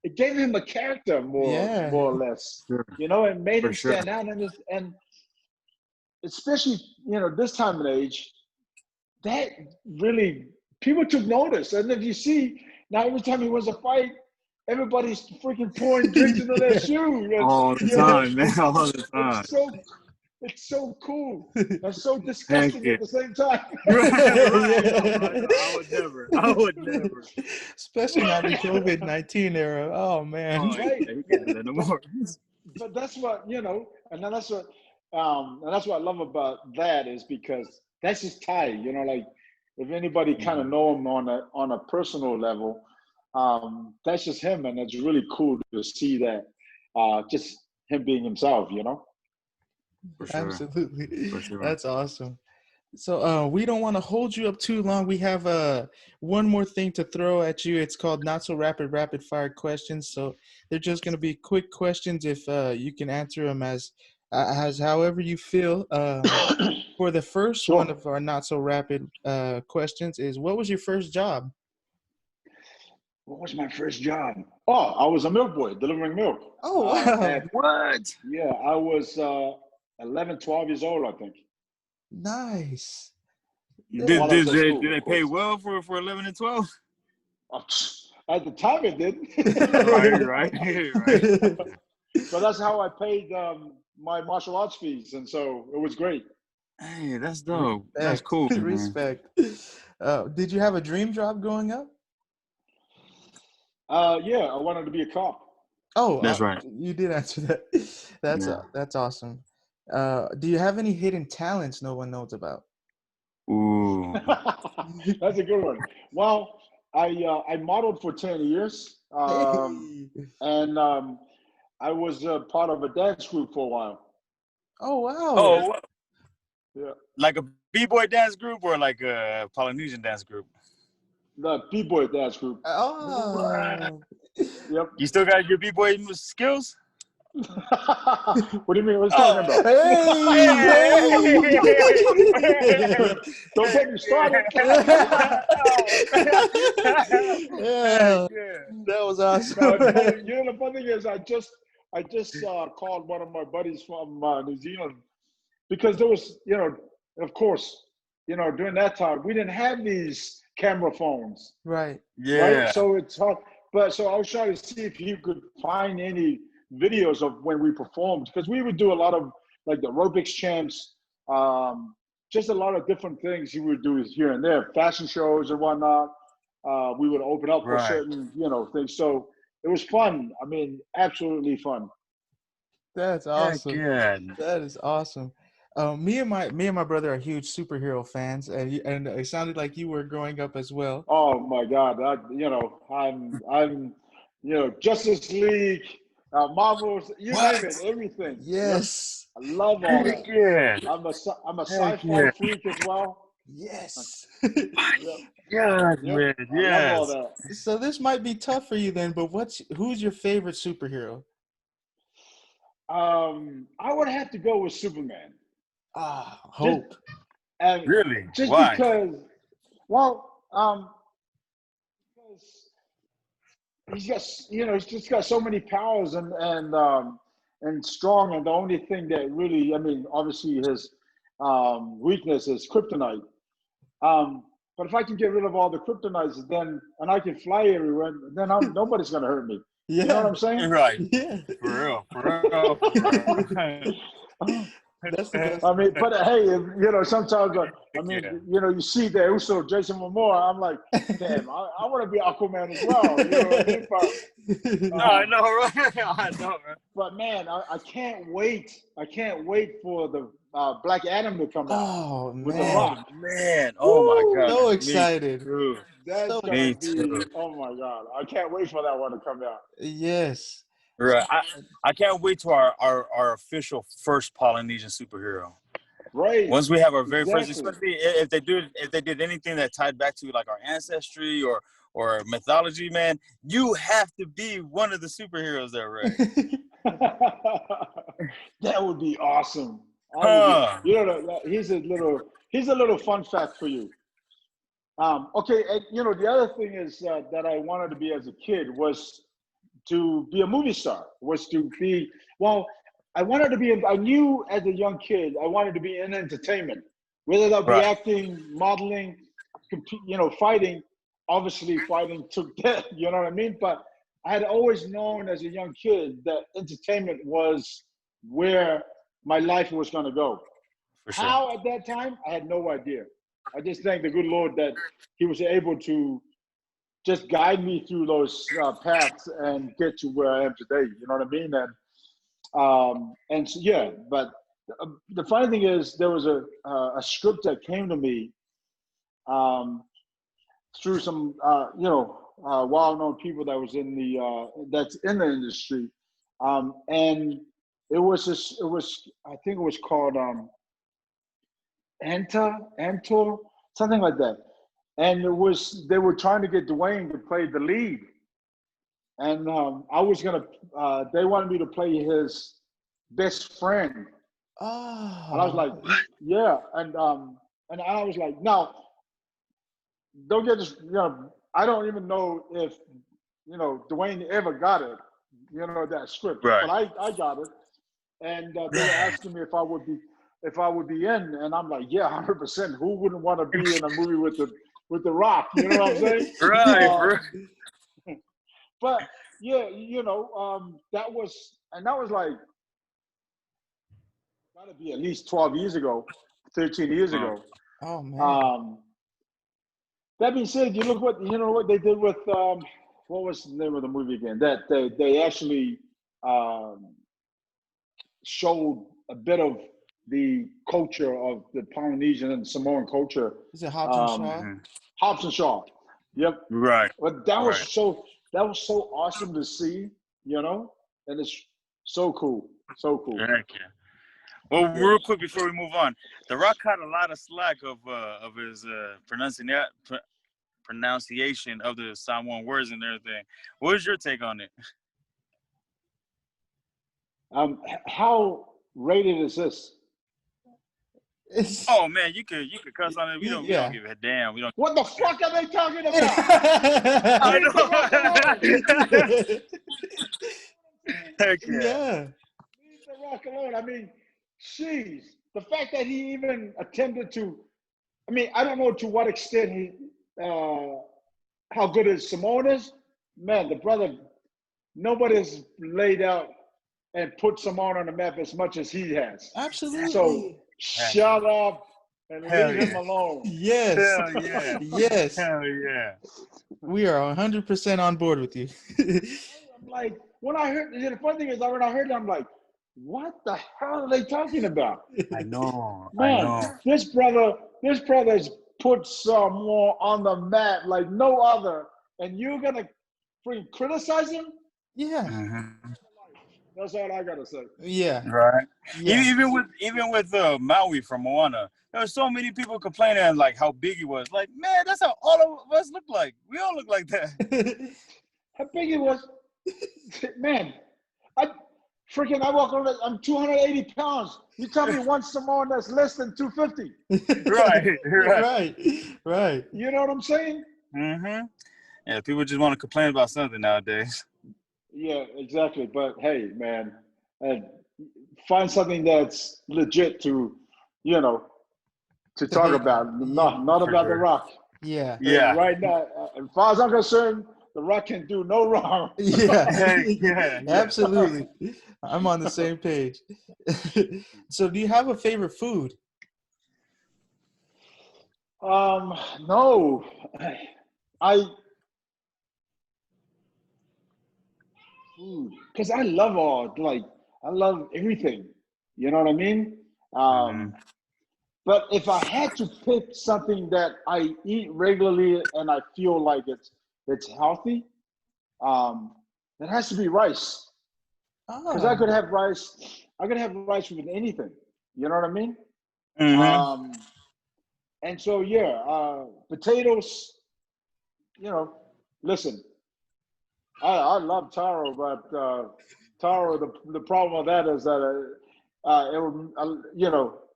it gave him a character more or less. Sure. You know, it made For him sure. stand out, and especially, you know, this time of age, that really people took notice. And if you see now, every time he wins a fight, everybody's freaking pouring drinks into their shoe. And, All the you know, time, man. All the time. It's so cool and so Heck disgusting yeah. at the same time. Right. I would never. Especially not in COVID-19 era. Oh man. Oh, Right. yeah, he can't do that no more. But that's what, you know, and that's what I love about that is because that's his tie. You know, like if anybody kind of know him on a personal level, that's just him, and it's really cool to see that. Just him being himself, you know. For sure. Absolutely. For sure. That's awesome. So we don't want to hold you up too long. We have one more thing to throw at you. It's called Not So Rapid Fire Questions. So they're just going to be quick questions if you can answer them as however you feel. For the first one of our Not So Rapid questions is, what was your first job? What was my first job? Oh, I was a milk boy delivering milk. Oh, wow. What? Yeah, I was 11, 12 years old, I think. Nice. Did While I was at school, they of pay course. well for 11 and 12? At the time, it did. Right. But that's how I paid my martial arts fees, and so it was great. Hey, that's dope. Respect. That's cool, man. Respect. Did you have a dream job growing up? Yeah, I wanted to be a cop. Oh, That's right. You did answer that. That's awesome. Do you have any hidden talents no one knows about? Ooh. That's a good one. Well, I modeled for 10 years, and I was part of a dance group for a while. Oh, wow. Oh, yeah. Like a B-boy dance group or like a Polynesian dance group? The B-boy dance group. Oh. Yep. You still got your B-boy skills? What do you mean? What are you talking about? Hey! Don't get me started. Yeah. That was awesome. You know, the funny thing is, I just called one of my buddies from New Zealand because there was, you know, of course, you know, during that time we didn't have these camera phones. Right. Yeah. Right. So it's hard. But so I was trying to see if he could find any videos of when we performed, because we would do a lot of like the aerobics champs, just a lot of different things he would do here and there, fashion shows and whatnot. We would open up for certain, you know, things. So it was fun. I mean, absolutely fun. That's awesome. Good. That is awesome. Me and my brother are huge superhero fans, and it sounded like you were growing up as well. Oh my God! I'm you know, Justice League, Marvels, you name it, everything. Yes. Yep. I love all that. Yeah. I'm a sci-fi freak as well. Yes. Yeah, man. I love all that. So this might be tough for you then, but who's your favorite superhero? I would have to go with Superman. Hope. Really? Just Why? because, well, he's just got so many powers and strong, and the only thing that really, I mean, obviously his weakness is kryptonite. But if I can get rid of all the kryptonites, and I can fly everywhere, then nobody's gonna hurt me. Yeah. You know what I'm saying? Right. Yeah. For real. That's the best. I mean, but hey, you know, sometimes, I mean, you know, you see the Uso, Jason Momoa, I'm like, damn, I want to be Aquaman as well. You know what I mean? I know, right? I know, right? But man, I can't wait. I can't wait for the Black Adam to come out. Oh with man. The Rock. Man. Oh my God. So excited. That's So gonna be. too. Oh my God! I can't wait for that one to come out. Yes. Right. I can't wait to our official first Polynesian superhero. Right. Once we have our very first, especially if they did anything that tied back to like our ancestry or mythology, man, you have to be one of the superheroes there, right? That would be awesome. You know, here's a little fun fact for you. Okay, and, you know, the other thing is that I wanted to be as a kid was to be a movie star, was to be, well, I wanted to be, I knew as a young kid, I wanted to be in entertainment, whether that be acting, modeling, fighting. Obviously, fighting took that, you know what I mean? But I had always known as a young kid that entertainment was where my life was going to go. For sure. How at that time, I had no idea. I just thank the good Lord that he was able to just guide me through those paths and get to where I am today. You know what I mean? And so, yeah, but the funny thing is there was a script that came to me through some, well-known people that was in that's in the industry. And it was, I think it was called Antor, something like that. And they were trying to get Dwayne to play the lead. And I was they wanted me to play his best friend. Oh. And I was like, yeah. And I was like, now, don't get this, I don't even know if, Dwayne ever got it, that script. Right. But I got it. And they were asking me if I would be in, and I'm like, yeah, 100%. Who wouldn't want to be in a movie with the Rock? You know what I'm saying? Right. But yeah, that was like, gotta be at least 12 years ago, 13 years ago. Oh man. That being said, you look what they did with what was the name of the movie again? That they actually showed a bit of the culture of the Polynesian and Samoan culture. Is it Hobbs and Shaw? Hobbs and Shaw. Yep. Right. But that was so awesome to see, and it's so cool. So cool. Heck yeah. Well, real quick before we move on, The Rock had a lot of slack of his pronunciation of the Samoan words and everything. What is your take on it? How rated is this? Oh man, you could cuss on it. We don't give a damn. We don't. What the fuck are they talking about? I know. Heck yeah. Leave The Rock alone. I mean, jeez, the fact that he even attempted to. I mean, I don't know to what extent he, how good his Samoan is. Man, the brother, nobody's laid out and put Samoan on the map as much as he has. Absolutely. So shut up and leave him alone. Yes. Hell yeah. Yes. Hell yeah. We are 100% on board with you. I'm like, when I heard, the funny thing is, when I heard it, I'm like, what the hell are they talking about? I know. Man, this brother's put some more on the map like no other, and you're gonna criticize him? Yeah. Mm-hmm. That's all I gotta say. Yeah. Right. Yeah. Even with Maui from Moana, there were so many people complaining like how big he was. Like, man, that's how all of us look like. We all look like that. How big he was? Man, I walk around, I'm 280 pounds. You tell me one Samoan that's less than 250. Right. You know what I'm saying? Mm-hmm. Yeah, people just want to complain about something nowadays. Yeah, exactly. But hey, man, find something that's legit to talk about. Not about The Rock. Yeah. Yeah. Right now, as far as I'm concerned, The Rock can do no wrong. Yeah. Absolutely. I'm on the same page. So, do you have a favorite food? No. Food, because I love everything. You know what I mean? But if I had to pick something that I eat regularly and I feel like it's healthy, it has to be rice. Because I could have rice. I could have rice with anything. You know what I mean? Mm-hmm. And so potatoes. Listen. I love taro, but taro. The problem with that is that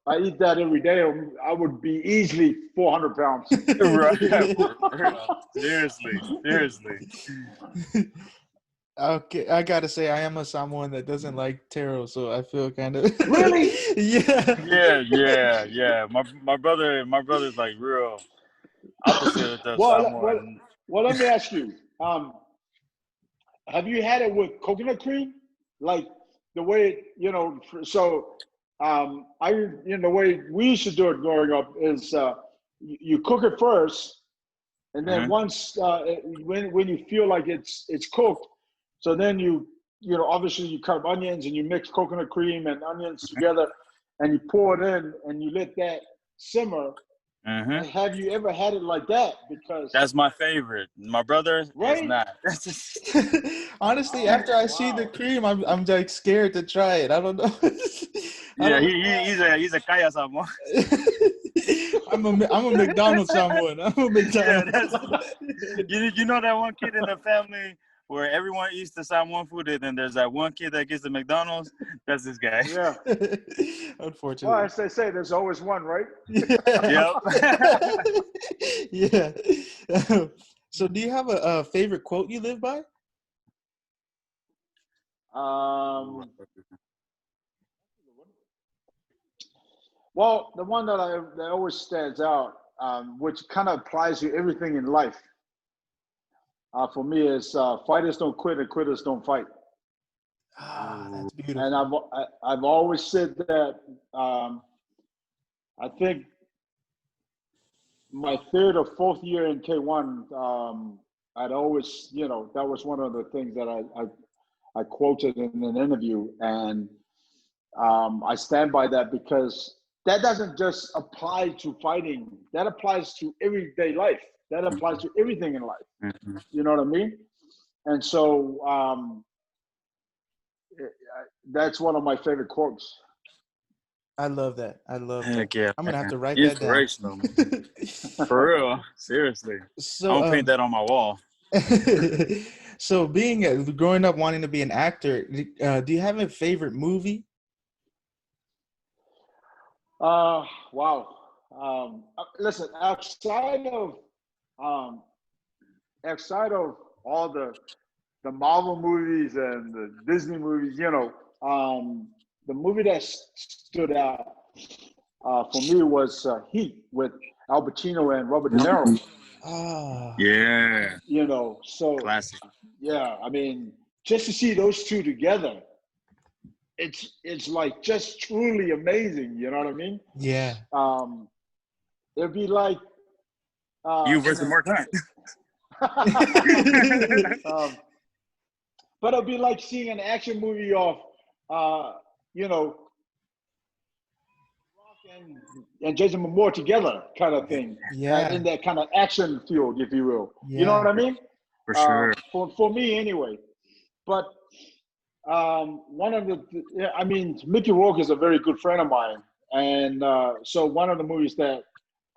I eat that every day. I would be easily 400 pounds. Right. Seriously. Okay, I gotta say I am someone that doesn't like taro, so I feel kind of Really? yeah. Yeah. My brother's like real opposite of the Well, Samoan. let me ask you. Have you had it with coconut cream? Like the way, so the way we used to do it growing up is you cook it first, and then once when you feel like it's cooked, so then obviously you cut onions and you mix coconut cream and onions together, and you pour it in and you let that simmer. Have you ever had it like that? Because That's my favorite. My brother is right? not. Honestly, Oh after I see the wow! cream, I'm like scared to try it. I don't know. I Yeah, don't. he's a kaya Samoan. I'm a McDonald's someone. I'm a Yeah, McDonald's. you know that one kid in the family where everyone eats the Samoan food, and then there's that one kid that gets the McDonald's. That's this guy. Yeah. Well, Unfortunately. as they say, there's always one, right? Yeah. Yep. Yeah. So, do you have a favorite quote you live by? Well, the one that always stands out, which kind of applies to everything in life, for me is fighters don't quit and quitters don't fight. Ah, that's And beautiful. I've always said that. I think my third or fourth year in K1, I'd always, that was one of the things that I quoted in an interview, and I stand by that because that doesn't just apply to fighting. That applies to everyday life. That applies to everything in life. You know what I mean? And so that's one of my favorite quotes. I love that. I love that. Heck yeah, I'm gonna have man. to write that down. Inspirational, man. For real. Seriously. I'm gonna paint So, that on my wall. so growing up wanting to be an actor, do you have a favorite movie? Wow. Listen, um, outside of all the Marvel movies and the Disney movies, the movie that stood out for me was Heat with Al Pacino and Robert De Niro. Ah, Yeah. So Classic. yeah, I mean, just to see those two together, it's like just truly amazing. You know what I mean? yeah. Um, it'd be like You in versus Mark Hunt. um, but it'd be like seeing an action movie of, Rock and Jason Momoa together, kind of thing, in Yeah, that kind of action field, if you will. You know yeah. what I mean? For sure. For me, anyway. But Mickey Rourke is a very good friend of mine, and so one of the movies that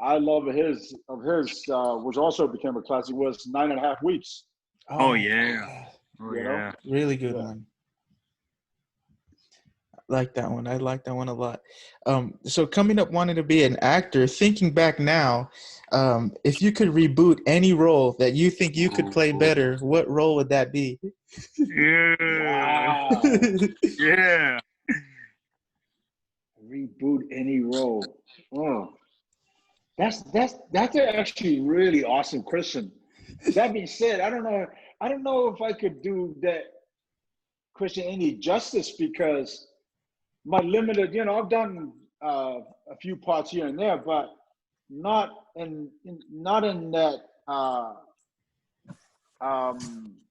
I love of his was also became a classic was 9.5 Weeks. Oh Oh my yeah. God. Oh You know, yeah. Really good yeah. one. Like that one. I like that one a lot. So coming up wanting to be an actor, thinking back now, if you could reboot any role that you think you could play better, what role would that be? Yeah. Wow. Yeah. Reboot any role. Oh, that's actually really awesome question. That being said, I don't know if I could do that question any justice because my limited, I've done a few parts here and there, but not in that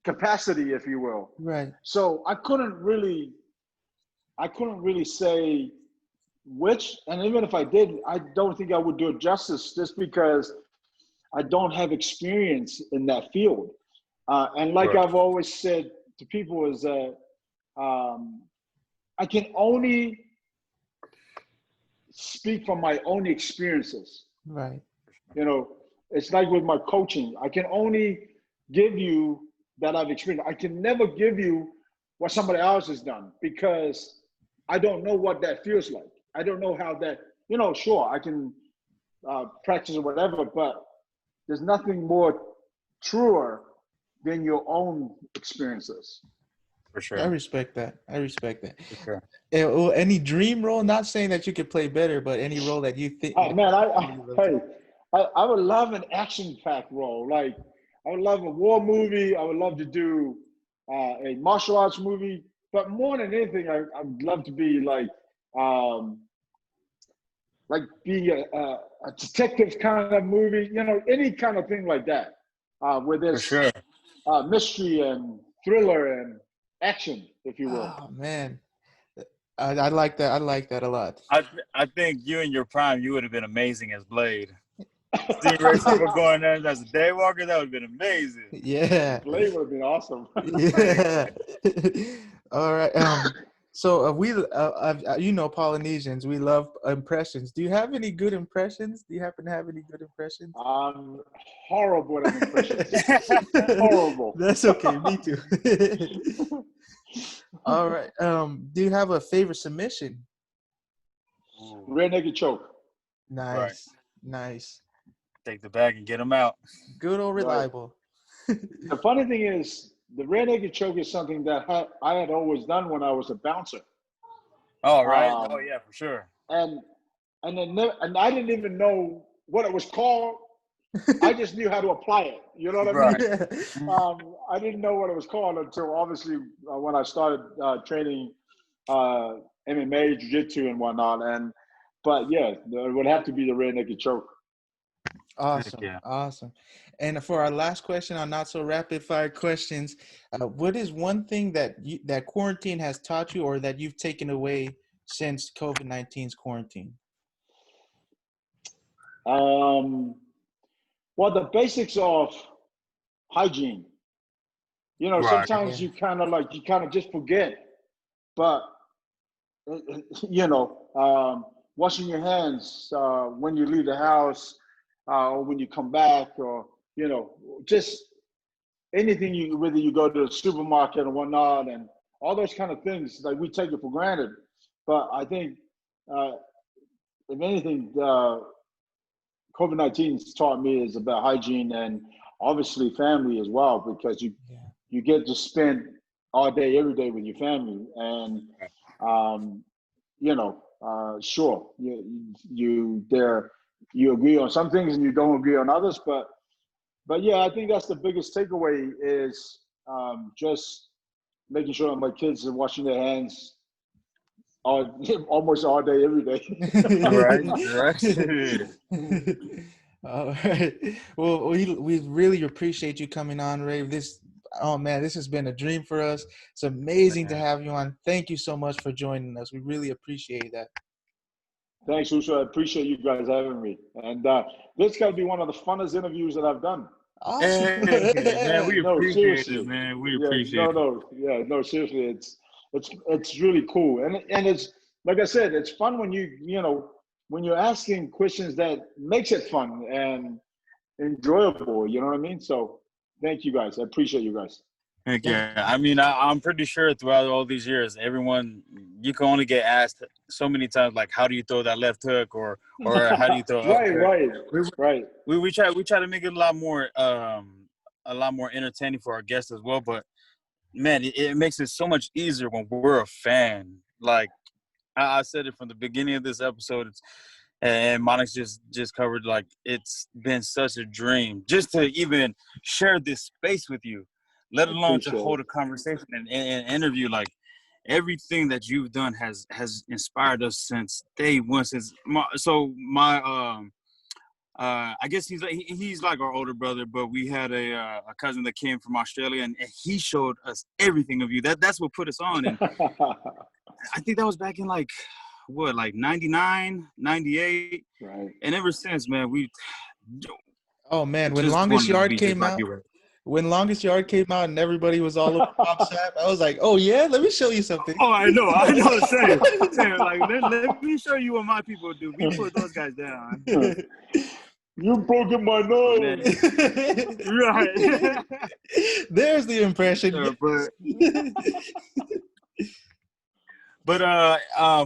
capacity, if you will. Right. So I couldn't really say which, and even if I did, I don't think I would do it justice just because I don't have experience in that field. And like Right. I've always said to people is that I can only speak from my own experiences. Right. It's like with my coaching. I can only give you that I've experienced. I can never give you what somebody else has done because I don't know what that feels like. I don't know how that, sure, I can practice or whatever, but there's nothing more truer than your own experiences. For I sure. respect that. I respect that. For sure. Well, any dream role? Not saying that you could play better, but any role that you think. Oh man, I would love an action-packed role. Like I would love a war movie. I would love to do a martial arts movie. But more than anything, I'd love to be be a detective kind of movie. You know, any kind of thing like that, where For there's sure. mystery and thriller and action, if you will. Oh man, I like that. I like that a lot. I think you in your prime, you would have been amazing as Blade. Seeing Ray Sefo going there as a daywalker, that would have been amazing. Yeah. Blade would have been awesome. Yeah. All right. So you know, Polynesians, we love impressions. Do you have any good impressions? Do you happen to have any good impressions? I'm horrible at impressions. Horrible. That's okay. Me too. All right. Do you have a favorite submission? Rear naked choke. Nice. Right. Nice. Take the bag and get them out. Good old reliable. Right. The funny thing is, the rear naked choke is something that I had always done when I was a bouncer. Oh, right. Oh, yeah, for sure. And I didn't even know what it was called. I just knew how to apply it. You know what I mean? Yeah. I didn't know what it was called until obviously when I started training MMA, jiu-jitsu, and whatnot. But yeah, it would have to be the rear naked choke. Awesome. Yeah. Awesome. And for our last question on not so rapid fire questions, what is one thing that that quarantine has taught you or that you've taken away since COVID-19's quarantine? Well, the basics of hygiene. You know, Right. sometimes you kind of just forget, but you know, washing your hands when you leave the house or when you come back, or you know, just anything whether you go to the supermarket or whatnot, and all those kind of things, like we take it for granted. But I think, if anything, COVID-19 has taught me is about hygiene and obviously family as well, because you get to spend all day, every day with your family, and you know, sure, you agree on some things and you don't agree on others, but yeah, I think that's the biggest takeaway is just making sure my kids are washing their hands almost all day, every day. Right. All right. Well, we really appreciate you coming on, Ray. This has been a dream for us. It's amazing to have you on. Thank you so much for joining us. We really appreciate that. Thanks, Uso. I appreciate you guys having me. And this got to be one of the funnest interviews that I've done. Awesome. Hey, man, we appreciate seriously. it, man. We Yeah, appreciate it. no, seriously, it's really cool, and it's like I said, it's fun when when you're asking questions that makes it fun and enjoyable. You know what I mean? So, thank you guys. I appreciate you guys. Heck yeah. I mean, I'm pretty sure throughout all these years, you can only get asked so many times, like, how do you throw that left hook, or how do you throw right. We try to make it a lot more entertaining for our guests as well. But man, it makes it so much easier when we're a fan. Like I said it from the beginning of this episode, and Monix just covered, like, it's been such a dream just to even share this space with you, let alone to hold a conversation and interview. Like, everything that you've done has inspired us since day one. I guess he's like our older brother, but we had a cousin that came from Australia, and he showed us everything of you. That's what put us on. And I think that was back in like 99, 98. Right. And ever since, man, oh man, when Longest Yard came out, and everybody was all over WhatsApp, I was like, oh yeah, let me show you something. Oh, I know. Same. Like, let me show you what my people do. We put those guys down. You broken my nose. Right. There's the impression. But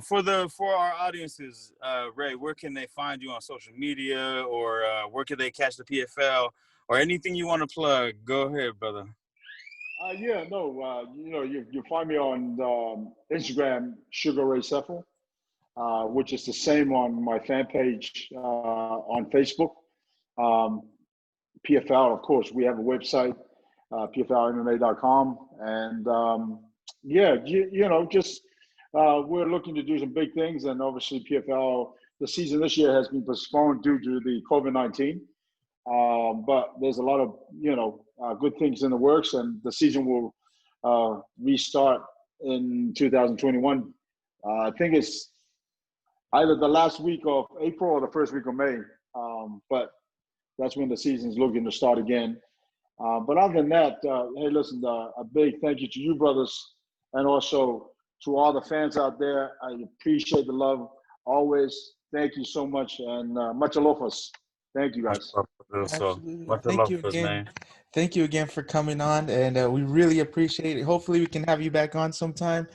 for our audiences, Ray, where can they find you on social media, or where can they catch the PFL, or anything you want to plug? Go ahead, brother. Yeah, no, you find me on Instagram, Sugar Ray Sefo, which is the same on my fan page on Facebook. Um, PFL, of course, we have a website, pflmma.com. And yeah, just we're looking to do some big things. And obviously, PFL, the season this year has been postponed due to the COVID-19. But there's a lot of, good things in the works, and the season will restart in 2021. I think it's either the last week of April or the first week of May. But that's when the season's looking to start again. But other than that, hey, listen, a big thank you to you, brothers, and also to all the fans out there. I appreciate the love always. Thank you so much, and much aloha. Thank you, guys. Absolutely. Thank you again. Thank you again for coming on, and we really appreciate it. Hopefully, we can have you back on sometime.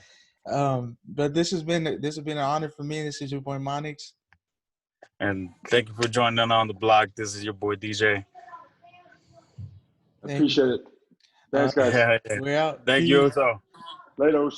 But this has been an honor for me. This is your boy Monix. And thank you for joining on the block. This is your boy DJ. Appreciate it. Thanks, guys. We're out. Thank you also. Later.